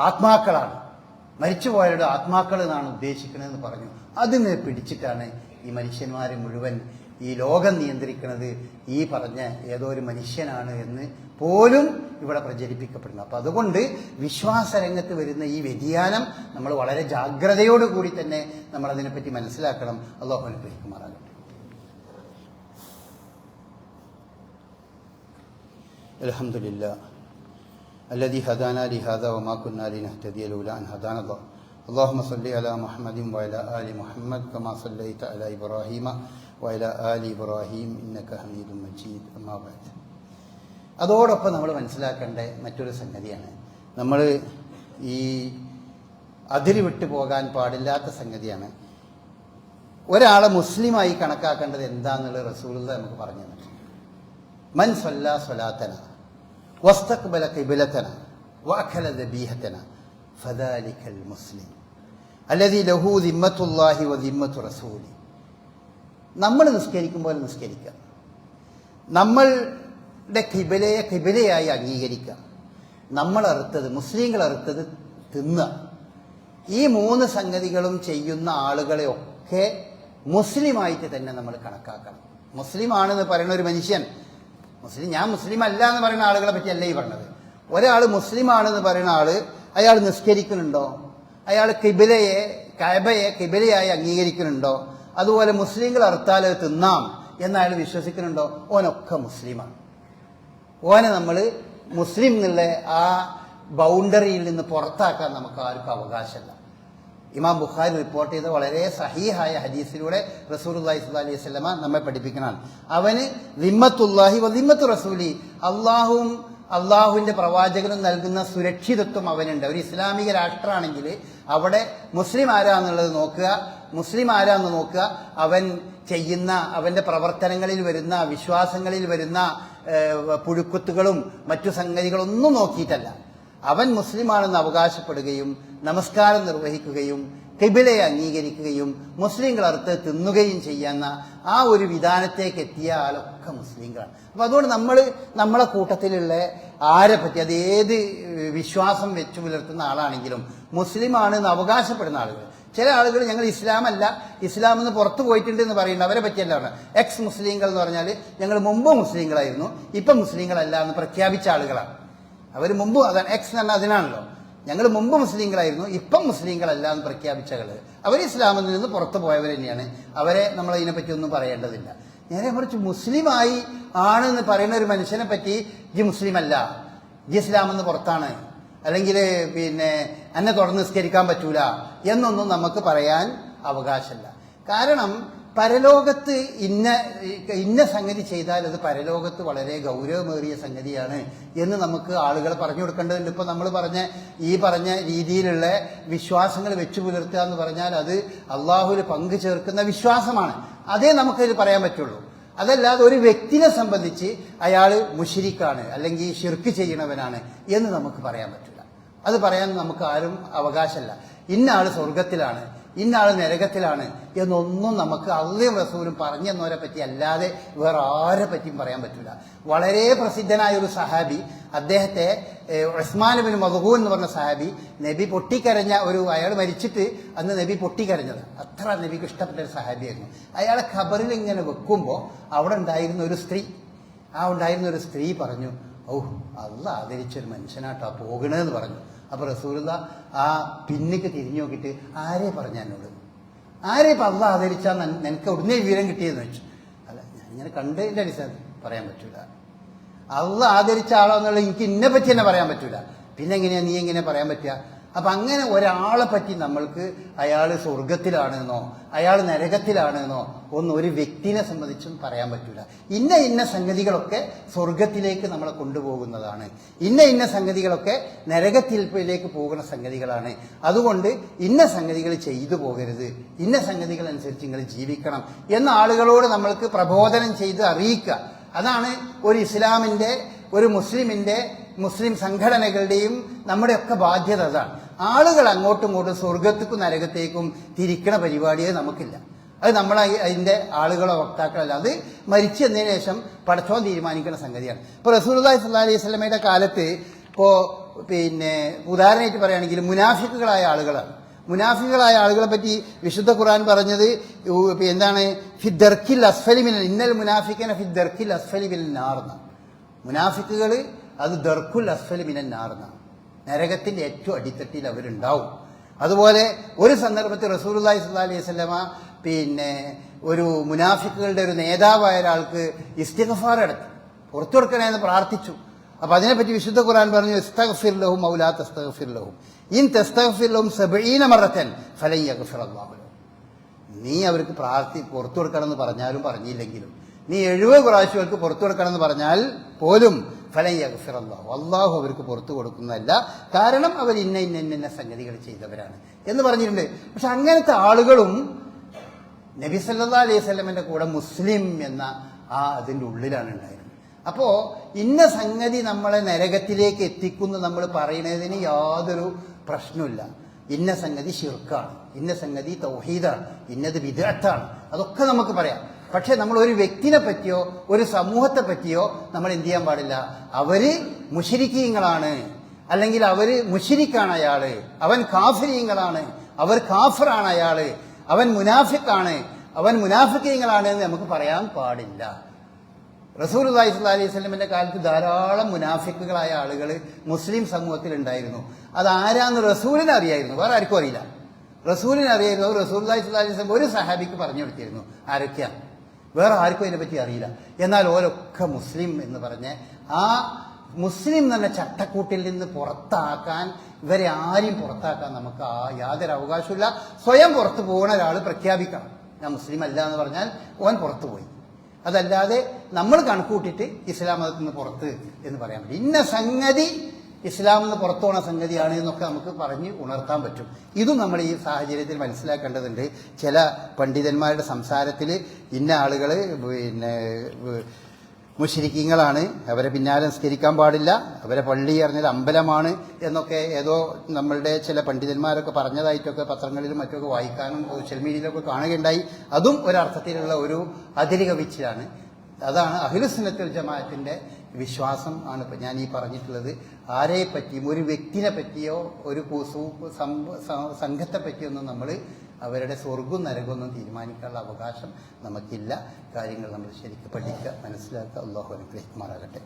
ആത്മാക്കളാണ്, മരിച്ചുപോയവരുടെ ആത്മാക്കൾ എന്നാണ് ഉദ്ദേശിക്കുന്നതെന്ന് പറഞ്ഞു. അതിനെ പിടിച്ചിട്ടാണ് ഈ മനുഷ്യന്മാരെ മുഴുവൻ ഈ ലോകം നിയന്ത്രിക്കുന്നത് ഈ പറഞ്ഞ ഏതോ ഒരു മനുഷ്യനാണ് എന്ന് പോലും ഇവിടെ പ്രചരിപ്പിക്കപ്പെടുന്നു. അപ്പം അതുകൊണ്ട് വിശ്വാസരംഗത്ത് വരുന്ന ഈ വ്യതിയാനം നമ്മൾ വളരെ ജാഗ്രതയോടുകൂടി തന്നെ നമ്മൾ അതിനെപ്പറ്റി മനസ്സിലാക്കണം. അല്ലാഹു അനുഗ്രഹിക്കുമാറാകട്ടെ. അൽഹംദുലില്ലാഹ് الذي هدانا لهذا وما كنا لنهتدي لولا أن هدانا الله اللهم صل على محمد وعلى آل محمد كما صليت على إبراهيم وعلى آل إبراهيم إنك حميد مجيد أما بعد. അതോടൊപ്പം നമ്മൾ മനസ്സിലാക്കേണ്ട മറ്റൊരു സംഗതിയാണ്, നമ്മൾ ഈ അതിര് വിട്ടു പോകാൻ പാടില്ലാത്ത സംഗതിയാണ്. ഒരാളെ മുസ്ലിമായി കണക്കാക്കേണ്ടത് എന്താണെന്നുള്ളത് റസൂലുള്ളാഹി നമുക്ക് പറഞ്ഞു തന്നിട്ടുണ്ട്. മൻ സ്വല്ലാ സ്വലാത്തന വസ്തഖ്ബല ഖിബ്ലതന വഅഖല ദബീഹതന ഫദാലികൽ മുസ്ലിം അല്ലദീ ലഹു ദിമ്മത്തുല്ലാഹി വദിമ്മത്തു റസൂലി. നമ്മൾ നിസ്കരിക്കുമ്പോൾ നിസ്കരിക്കുക, നമ്മളുടെ ഖിബലയായി അംഗീകരിക്കുക, നമ്മൾ അറുത്തത് മുസ്ലിങ്ങൾ അറുത്തത് തിന്നുക. ഈ മൂന്ന് സംഗതികളും ചെയ്യുന്ന ആളുകളെ ഒക്കെ മുസ്ലിമായിട്ട് തന്നെ നമ്മൾ കണക്കാക്കണം. മുസ്ലിമാണെന്ന് പറയുന്ന ഒരു മനുഷ്യൻ, ഞാൻ മുസ്ലിം അല്ല എന്ന് പറയുന്ന ആളുകളെ പറ്റിയല്ല ഈ പറഞ്ഞത്. ഒരാൾ മുസ്ലിമാണെന്ന് പറയുന്ന ആള് അയാൾ നിസ്കരിക്കുന്നുണ്ടോ, അയാൾ കഅബയെ ഖിബലയായി അംഗീകരിക്കുന്നുണ്ടോ, അതുപോലെ മുസ്ലിങ്ങൾ അറുത്താൽ തിന്നാം എന്നയാൾ വിശ്വസിക്കുന്നുണ്ടോ, ഓനൊക്കെ മുസ്ലിമാണ്. ഓനെ നമ്മൾ മുസ്ലിം എന്നുള്ള ആ ബൗണ്ടറിയിൽ നിന്ന് പുറത്താക്കാൻ നമുക്ക് ആർക്കും അവകാശമില്ല. ഇമാം ബുഖാരി റിപ്പോർട്ട് ചെയ്ത വളരെ സഹീഹായ ഹദീസിലൂടെ റസൂലുള്ളാഹി സ്വല്ലല്ലാഹി അലൈഹി വസല്ലമ നമ്മെ പഠിപ്പിക്കുന്നതാണ്. അവന് ദിമ്മത്തുല്ലാഹി വദിമ്മത്തു റസൂലി, അള്ളാഹുവിന്റെ പ്രവാചകനും നൽകുന്ന സുരക്ഷിതത്വം അവനുണ്ട്. ഒരു ഇസ്ലാമിക രാഷ്ട്രമാണെങ്കിൽ അവിടെ മുസ്ലിം ആരാന്നുള്ളത് നോക്കുക, അവൻ ചെയ്യുന്ന അവന്റെ പ്രവർത്തനങ്ങളിൽ വരുന്ന വിശ്വാസങ്ങളിൽ വരുന്ന പുഴുക്കുത്തുകളും മറ്റു സംഗതികളൊന്നും നോക്കിയിട്ടല്ല, അവൻ മുസ്ലിമാണെന്ന് അവകാശപ്പെടുകയും നമസ്കാരം നിർവഹിക്കുകയും ഖിബലയെ അംഗീകരിക്കുകയും മുസ്ലിങ്ങൾ അറുത്ത് തിന്നുകയും ചെയ്യുന്ന ആ ഒരു വിധാനത്തേക്ക് എത്തിയ ആളൊക്കെ മുസ്ലിങ്ങളാണ്. അപ്പൊ അതുകൊണ്ട് നമ്മളെ കൂട്ടത്തിലുള്ള ആരെ പറ്റി, അത് ഏത് വിശ്വാസം വെച്ചു പുലർത്തുന്ന ആളാണെങ്കിലും മുസ്ലിമാണ് എന്ന് അവകാശപ്പെടുന്ന ആളുകൾ, ചില ആളുകൾ ഞങ്ങൾ ഇസ്ലാമല്ല, ഇസ്ലാം എന്ന് പുറത്തു പോയിട്ടുണ്ട് എന്ന് പറയുന്നത് അവരെ പറ്റിയല്ല പറഞ്ഞത്. എക്സ് മുസ്ലിങ്ങൾ എന്ന് പറഞ്ഞാൽ ഞങ്ങൾ മുമ്പ് മുസ്ലിങ്ങളായിരുന്നു, ഇപ്പം മുസ്ലിങ്ങളല്ല എന്ന് പ്രഖ്യാപിച്ച ആളുകളാണ്. അവർ മുമ്പ്, അതാണ് എക്സ് എന്ന് പറഞ്ഞാൽ അതിനാണല്ലോ, ഞങ്ങൾ മുമ്പ് മുസ്ലിങ്ങളായിരുന്നു ഇപ്പം മുസ്ലിങ്ങളല്ല എന്ന് പ്രഖ്യാപിച്ചകൾ അവർ ഇസ്ലാമിൽ നിന്ന് പുറത്തു പോയവർ തന്നെയാണ്. അവരെ നമ്മൾ ഇതിനെപ്പറ്റി ഒന്നും പറയേണ്ടതില്ല. നേരെ മറിച്ച് മുസ്ലിമായി ആണെന്ന് പറയുന്ന ഒരു മനുഷ്യനെ പറ്റി ജി മുസ്ലിം അല്ല, ജി ഇസ്ലാമെന്ന് പുറത്താണ്, അല്ലെങ്കിൽ എന്നെ തുടർന്ന് നിസ്കരിക്കാൻ പറ്റൂല എന്നൊന്നും നമുക്ക് പറയാൻ അവകാശമില്ല. കാരണം പരലോകത്ത് ഇന്ന സംഗതി ചെയ്താൽ അത് പരലോകത്ത് വളരെ ഗൗരവമേറിയ സംഗതിയാണ് എന്ന് നമുക്ക് ആളുകളെ പറഞ്ഞു കൊടുക്കേണ്ടതുണ്ട്. ഇപ്പൊ നമ്മൾ ഈ പറഞ്ഞ രീതിയിലുള്ള വിശ്വാസങ്ങൾ വെച്ചു പുലർത്തുക എന്ന് പറഞ്ഞാൽ അത് അള്ളാഹുവിൽ പങ്കു ചേർക്കുന്ന വിശ്വാസമാണ്. അതേ നമുക്കതിൽ പറയാൻ പറ്റുള്ളൂ. അതല്ലാതെ ഒരു വ്യക്തിയെ സംബന്ധിച്ച് അയാൾ മുശ്രിക്കാണ് അല്ലെങ്കിൽ ശിർക്ക് ചെയ്യണവനാണ് എന്ന് നമുക്ക് പറയാൻ പറ്റില്ല. അത് പറയാൻ നമുക്ക് ആരും അവകാശമല്ല. ഇന്ന ആള് സ്വർഗത്തിലാണ്, ഇന്ന ആൾ നരകത്തിലാണ് എന്നൊന്നും നമുക്ക് അള്ളയും റസൂലും പറഞ്ഞെന്നവരെ പറ്റി അല്ലാതെ വേറെ ആരെ പറ്റിയും പറയാൻ പറ്റില്ല. വളരെ പ്രസിദ്ധനായ ഒരു സഹാബി, അദ്ദേഹത്തെ ഉസ്മാൻ ബിൻ മദ്ഊൻ എന്ന് പറഞ്ഞ സഹാബി, നബി പൊട്ടിക്കരഞ്ഞ അയാൾ മരിച്ചിട്ട് അന്ന് നബി പൊട്ടിക്കരഞ്ഞത്, അത്ര നബിക്ക് ഇഷ്ടപ്പെട്ട ഒരു സഹാബിയായിരുന്നു. അയാളെ ഖബറിൽ ഇങ്ങനെ വെക്കുമ്പോൾ അവിടെ ഉണ്ടായിരുന്ന ഒരു സ്ത്രീ പറഞ്ഞു, ഓ അള്ളാഹ് ആദരിച്ചൊരു മനുഷ്യനാട്ടോ പോകണേന്ന് പറഞ്ഞു. അപ്പൊ റസൂലുള്ള ആ പിന്നിക്ക് തിരിഞ്ഞു നോക്കിയിട്ട്, ആരെ പറഞ്ഞ എന്നോട്, ആരെ ഇപ്പൊ അള്ളാഹ് ആദരിച്ചാൽ നിനക്ക് ഉടനെ വിവരം കിട്ടിയെന്ന് വെച്ചു. അല്ല, ഞാനിങ്ങനെ കണ്ടതിന്റെ അടിസ്ഥാനത്തിൽ പറയാൻ പറ്റൂല. അള്ളാഹ് ആദരിച്ച ആളാന്നുള്ള എനിക്ക് ഇന്നെ പറ്റി തന്നെ പറയാൻ പറ്റൂല, പിന്നെ എങ്ങനെയാ നീ എങ്ങനെ പറയാൻ പറ്റുക? അപ്പൊ അങ്ങനെ ഒരാളെ പറ്റി നമ്മൾക്ക് അയാൾ സ്വർഗത്തിലാണെന്നോ അയാൾ നരകത്തിലാണെന്നോ ഒന്നും ഒരു വ്യക്തിനെ സംബന്ധിച്ചും പറയാൻ പറ്റൂല. ഇന്ന സംഗതികളൊക്കെ സ്വർഗത്തിലേക്ക് നമ്മളെ കൊണ്ടുപോകുന്നതാണ്, ഇന്ന സംഗതികളൊക്കെ നരകത്തിലേക്ക് പോകുന്ന സംഗതികളാണ്. അതുകൊണ്ട് ഇന്ന സംഗതികൾ ചെയ്തു പോകരുത്, ഇന്ന സംഗതികൾ അനുസരിച്ച് നിങ്ങൾ ജീവിക്കണം എന്ന ആളുകളോട് നമ്മൾക്ക് പ്രബോധനം ചെയ്ത് അറിയിക്കുക. അതാണ് ഒരു ഇസ്ലാമിന്റെ, ഒരു മുസ്ലിം സംഘടനകളുടെയും നമ്മുടെയൊക്കെ ബാധ്യത. അതാണ്. ആളുകൾ അങ്ങോട്ടും ഇങ്ങോട്ടും സ്വർഗത്തേക്കും നരകത്തേക്കും തിരിക്കണ പരിപാടിയെ നമുക്കില്ല. അത് നമ്മൾ അതിന്റെ ആളുകളോ വക്താക്കളല്ല, അത് മരിച്ചതിന് ശേഷം പടച്ചോൻ തീരുമാനിക്കുന്ന സംഗതിയാണ്. ഇപ്പൊ റസൂലുള്ളാഹി സ്വല്ലല്ലാഹി അലൈഹി വസല്ലമയുടെ കാലത്ത് ഉദാഹരണമായിട്ട് പറയുകയാണെങ്കിൽ മുനാഫിക്കുകളായ ആളുകളാണ്. മുനാഫിക്കുകളായ ആളുകളെ പറ്റി വിശുദ്ധ ഖുർആൻ പറഞ്ഞത് എന്താണ്? ഫിദ്ദർക്കിൽ അസ്ഫലി മിനൽ, ഇന്നൽ മുനാഫിഖീന ഫിദ്ദർക്കിൽ അസ്ഫലി മിനൻ നാർ. മുനാഫിക്കുകൾ അത് ദർക്കുൽ അസ്ഫലി മിനൻ നാർ, നരകത്തിന്റെ ഏറ്റവും അടിത്തട്ടിൽ അവരുണ്ടാവും. അതുപോലെ ഒരു സന്ദർഭത്തിൽ റസൂലുള്ളാഹി സ്വല്ലല്ലാഹി അലൈഹി വസല്ലമ ഒരു മുനാഫിക്കുകളുടെ ഒരു നേതാവായ ഒരാൾക്ക് ഇസ്തിഗ്ഫാർ നടത്തി, പുറത്തു കൊടുക്കണമെന്ന് പ്രാർത്ഥിച്ചു. അപ്പൊ അതിനെപ്പറ്റി വിശുദ്ധ ഖുർആൻ പറഞ്ഞു, ഇസ്തഗ്ഫിർ ലഹും ഔ ലാ തസ്തഗ്ഫിർ ലഹും ഇൻ തസ്തഗ്ഫിർ ലഹും 70 മറത്തൻ ഫലൻ യഗ്ഫിർ അല്ലാഹു ലഹും. നീ അവർക്ക് പുറത്തു കൊടുക്കണമെന്ന് പറഞ്ഞാലും പറഞ്ഞില്ലെങ്കിലും, നീ 70 പ്രാവശ്യങ്ങൾക്ക് പുറത്തു കൊടുക്കണമെന്ന് പറഞ്ഞാൽ പോലും ഫലൻ യഗ്ഫിർ അല്ലാഹു, അള്ളാഹു അവർക്ക് പുറത്തു കൊടുക്കുന്നതല്ല, കാരണം അവർ ഇന്ന സംഗതികൾ ചെയ്തവരാണ് എന്ന് പറഞ്ഞിട്ടുണ്ട്. പക്ഷെ അങ്ങനത്തെ ആളുകളും നബി സല്ലല്ലാഹു അലൈഹി വസല്ലമയുടെ കൂടെ മുസ്ലിം എന്ന അതിന്റെ ഉള്ളിലാണ് ഉണ്ടായിരുന്നത്. അപ്പോ ഇന്ന സംഗതി നമ്മളെ നരകത്തിലേക്ക് എത്തിക്കുന്നു നമ്മൾ പറയുന്നതിന് യാതൊരു പ്രശ്നമില്ല. ഇന്ന സംഗതി ശിർക്കാണ്, ഇന്ന സംഗതി തൗഹീദാണ്, ഇന്നത് ബിദ്അത്താണ്, അതൊക്കെ നമുക്ക് പറയാം. പക്ഷെ നമ്മൾ ഒരു വ്യക്തിനെ പറ്റിയോ ഒരു സമൂഹത്തെ പറ്റിയോ നമ്മൾ എന്ത് ചെയ്യാൻ പാടില്ല. അവര് മുശ്രിക്കീങ്ങളാണ്, അല്ലെങ്കിൽ അവര് മുശ്രിക്കാണ് അയാള്, അവൻ കാഫിരീങ്ങളാണ്, അവർ കാഫിറാണ് അയാള്, അവൻ മുനാഫിക്കാണ്, അവൻ മുനാഫിക്കീങ്ങളാണ് എന്ന് നമുക്ക് പറയാൻ പാടില്ല. റസൂലുള്ളാഹി സ്വല്ലല്ലാഹി അലൈഹി വസല്ലമയുടെ കാലത്ത് ധാരാളം മുനാഫിക്കുകളായ ആളുകൾ മുസ്ലിം സമൂഹത്തിൽ ഉണ്ടായിരുന്നു. അതാരാന്ന് റസൂലിനെ അറിയായിരുന്നു, വേറെ ആർക്കും അറിയില്ല. റസൂലിനെ അറിയായിരുന്നു. റസൂലുള്ളാഹി സ്വല്ലല്ലാഹി അലൈഹി വസല്ലം ഒരു സഹാബിക്ക് പറഞ്ഞു കൊടുത്തിരുന്നു ആരൊക്കെയാണ്, വേറെ ആർക്കും അതിനെപ്പറ്റി അറിയില്ല. എന്നാൽ ഓരൊക്കെ മുസ്ലിം എന്ന് പറഞ്ഞ് ആ മുസ്ലിം എന്ന ചട്ടക്കൂട്ടിൽ നിന്ന് പുറത്താക്കാൻ, ഇവരെ ആരെയും പുറത്താക്കാൻ നമുക്ക് യാതൊരു അവകാശമില്ല. സ്വയം പുറത്തു പോകുന്ന ഒരാൾ പ്രഖ്യാപിക്കണം, ഞാൻ മുസ്ലിം അല്ല എന്ന് പറഞ്ഞാൽ ഓൻ പുറത്തുപോയി. അതല്ലാതെ നമ്മൾ കണക്കൂട്ടിട്ട് ഇസ്ലാം മതത്തിൽ നിന്ന് പുറത്ത് എന്ന് പറയാൻ പറ്റും. ഇന്ന സംഗതി ഇസ്ലാമിൽ നിന്ന് പുറത്തു പോണ സംഗതിയാണ് എന്നൊക്കെ നമുക്ക് പറഞ്ഞ് ഉണർത്താൻ പറ്റും. ഇതും നമ്മൾ ഈ സാഹചര്യത്തിൽ മനസ്സിലാക്കേണ്ടതുണ്ട്. ചില പണ്ഡിതന്മാരുടെ സംസാരത്തിൽ ഇന്ന ആളുകൾ മുശ്രിക്കീങ്ങളാണ്, അവരെ പിന്നാലെ നിസ്കരിക്കാൻ പാടില്ല, അവരെ പള്ളി അറിഞ്ഞത് അമ്പലമാണ് എന്നൊക്കെ ഏതോ നമ്മളുടെ ചില പണ്ഡിതന്മാരൊക്കെ പറഞ്ഞതായിട്ടൊക്കെ പത്രങ്ങളിലും മറ്റൊക്കെ വായിക്കാനും സോഷ്യൽ മീഡിയയിലൊക്കെ കാണുകയുണ്ടായി. അതും ഒരർത്ഥത്തിലുള്ള ഒരു അതിരുകവിച്ചിലാണ്. അതാണ് അഹ്ലുസുന്നത്തുൽ ജമാഅത്തിന്റെ വിശ്വാസം ആണ് ഇപ്പം ഞാൻ ഈ പറഞ്ഞിട്ടുള്ളത്. ആരെ പറ്റിയും ഒരു വ്യക്തിനെ പറ്റിയോ ഒരു സംഘത്തെ പറ്റിയൊന്നും നമ്മൾ അവരുടെ സ്വർഗവും നരകമൊന്നും തീരുമാനിക്കാനുള്ള അവകാശം നമുക്കില്ല. കാര്യങ്ങൾ നമ്മൾ ശരിക്കും പഠിക്കുക, മനസ്സിലാക്കുക. അല്ലാഹു അനുഗ്രഹിക്കുമാറാകട്ടെ.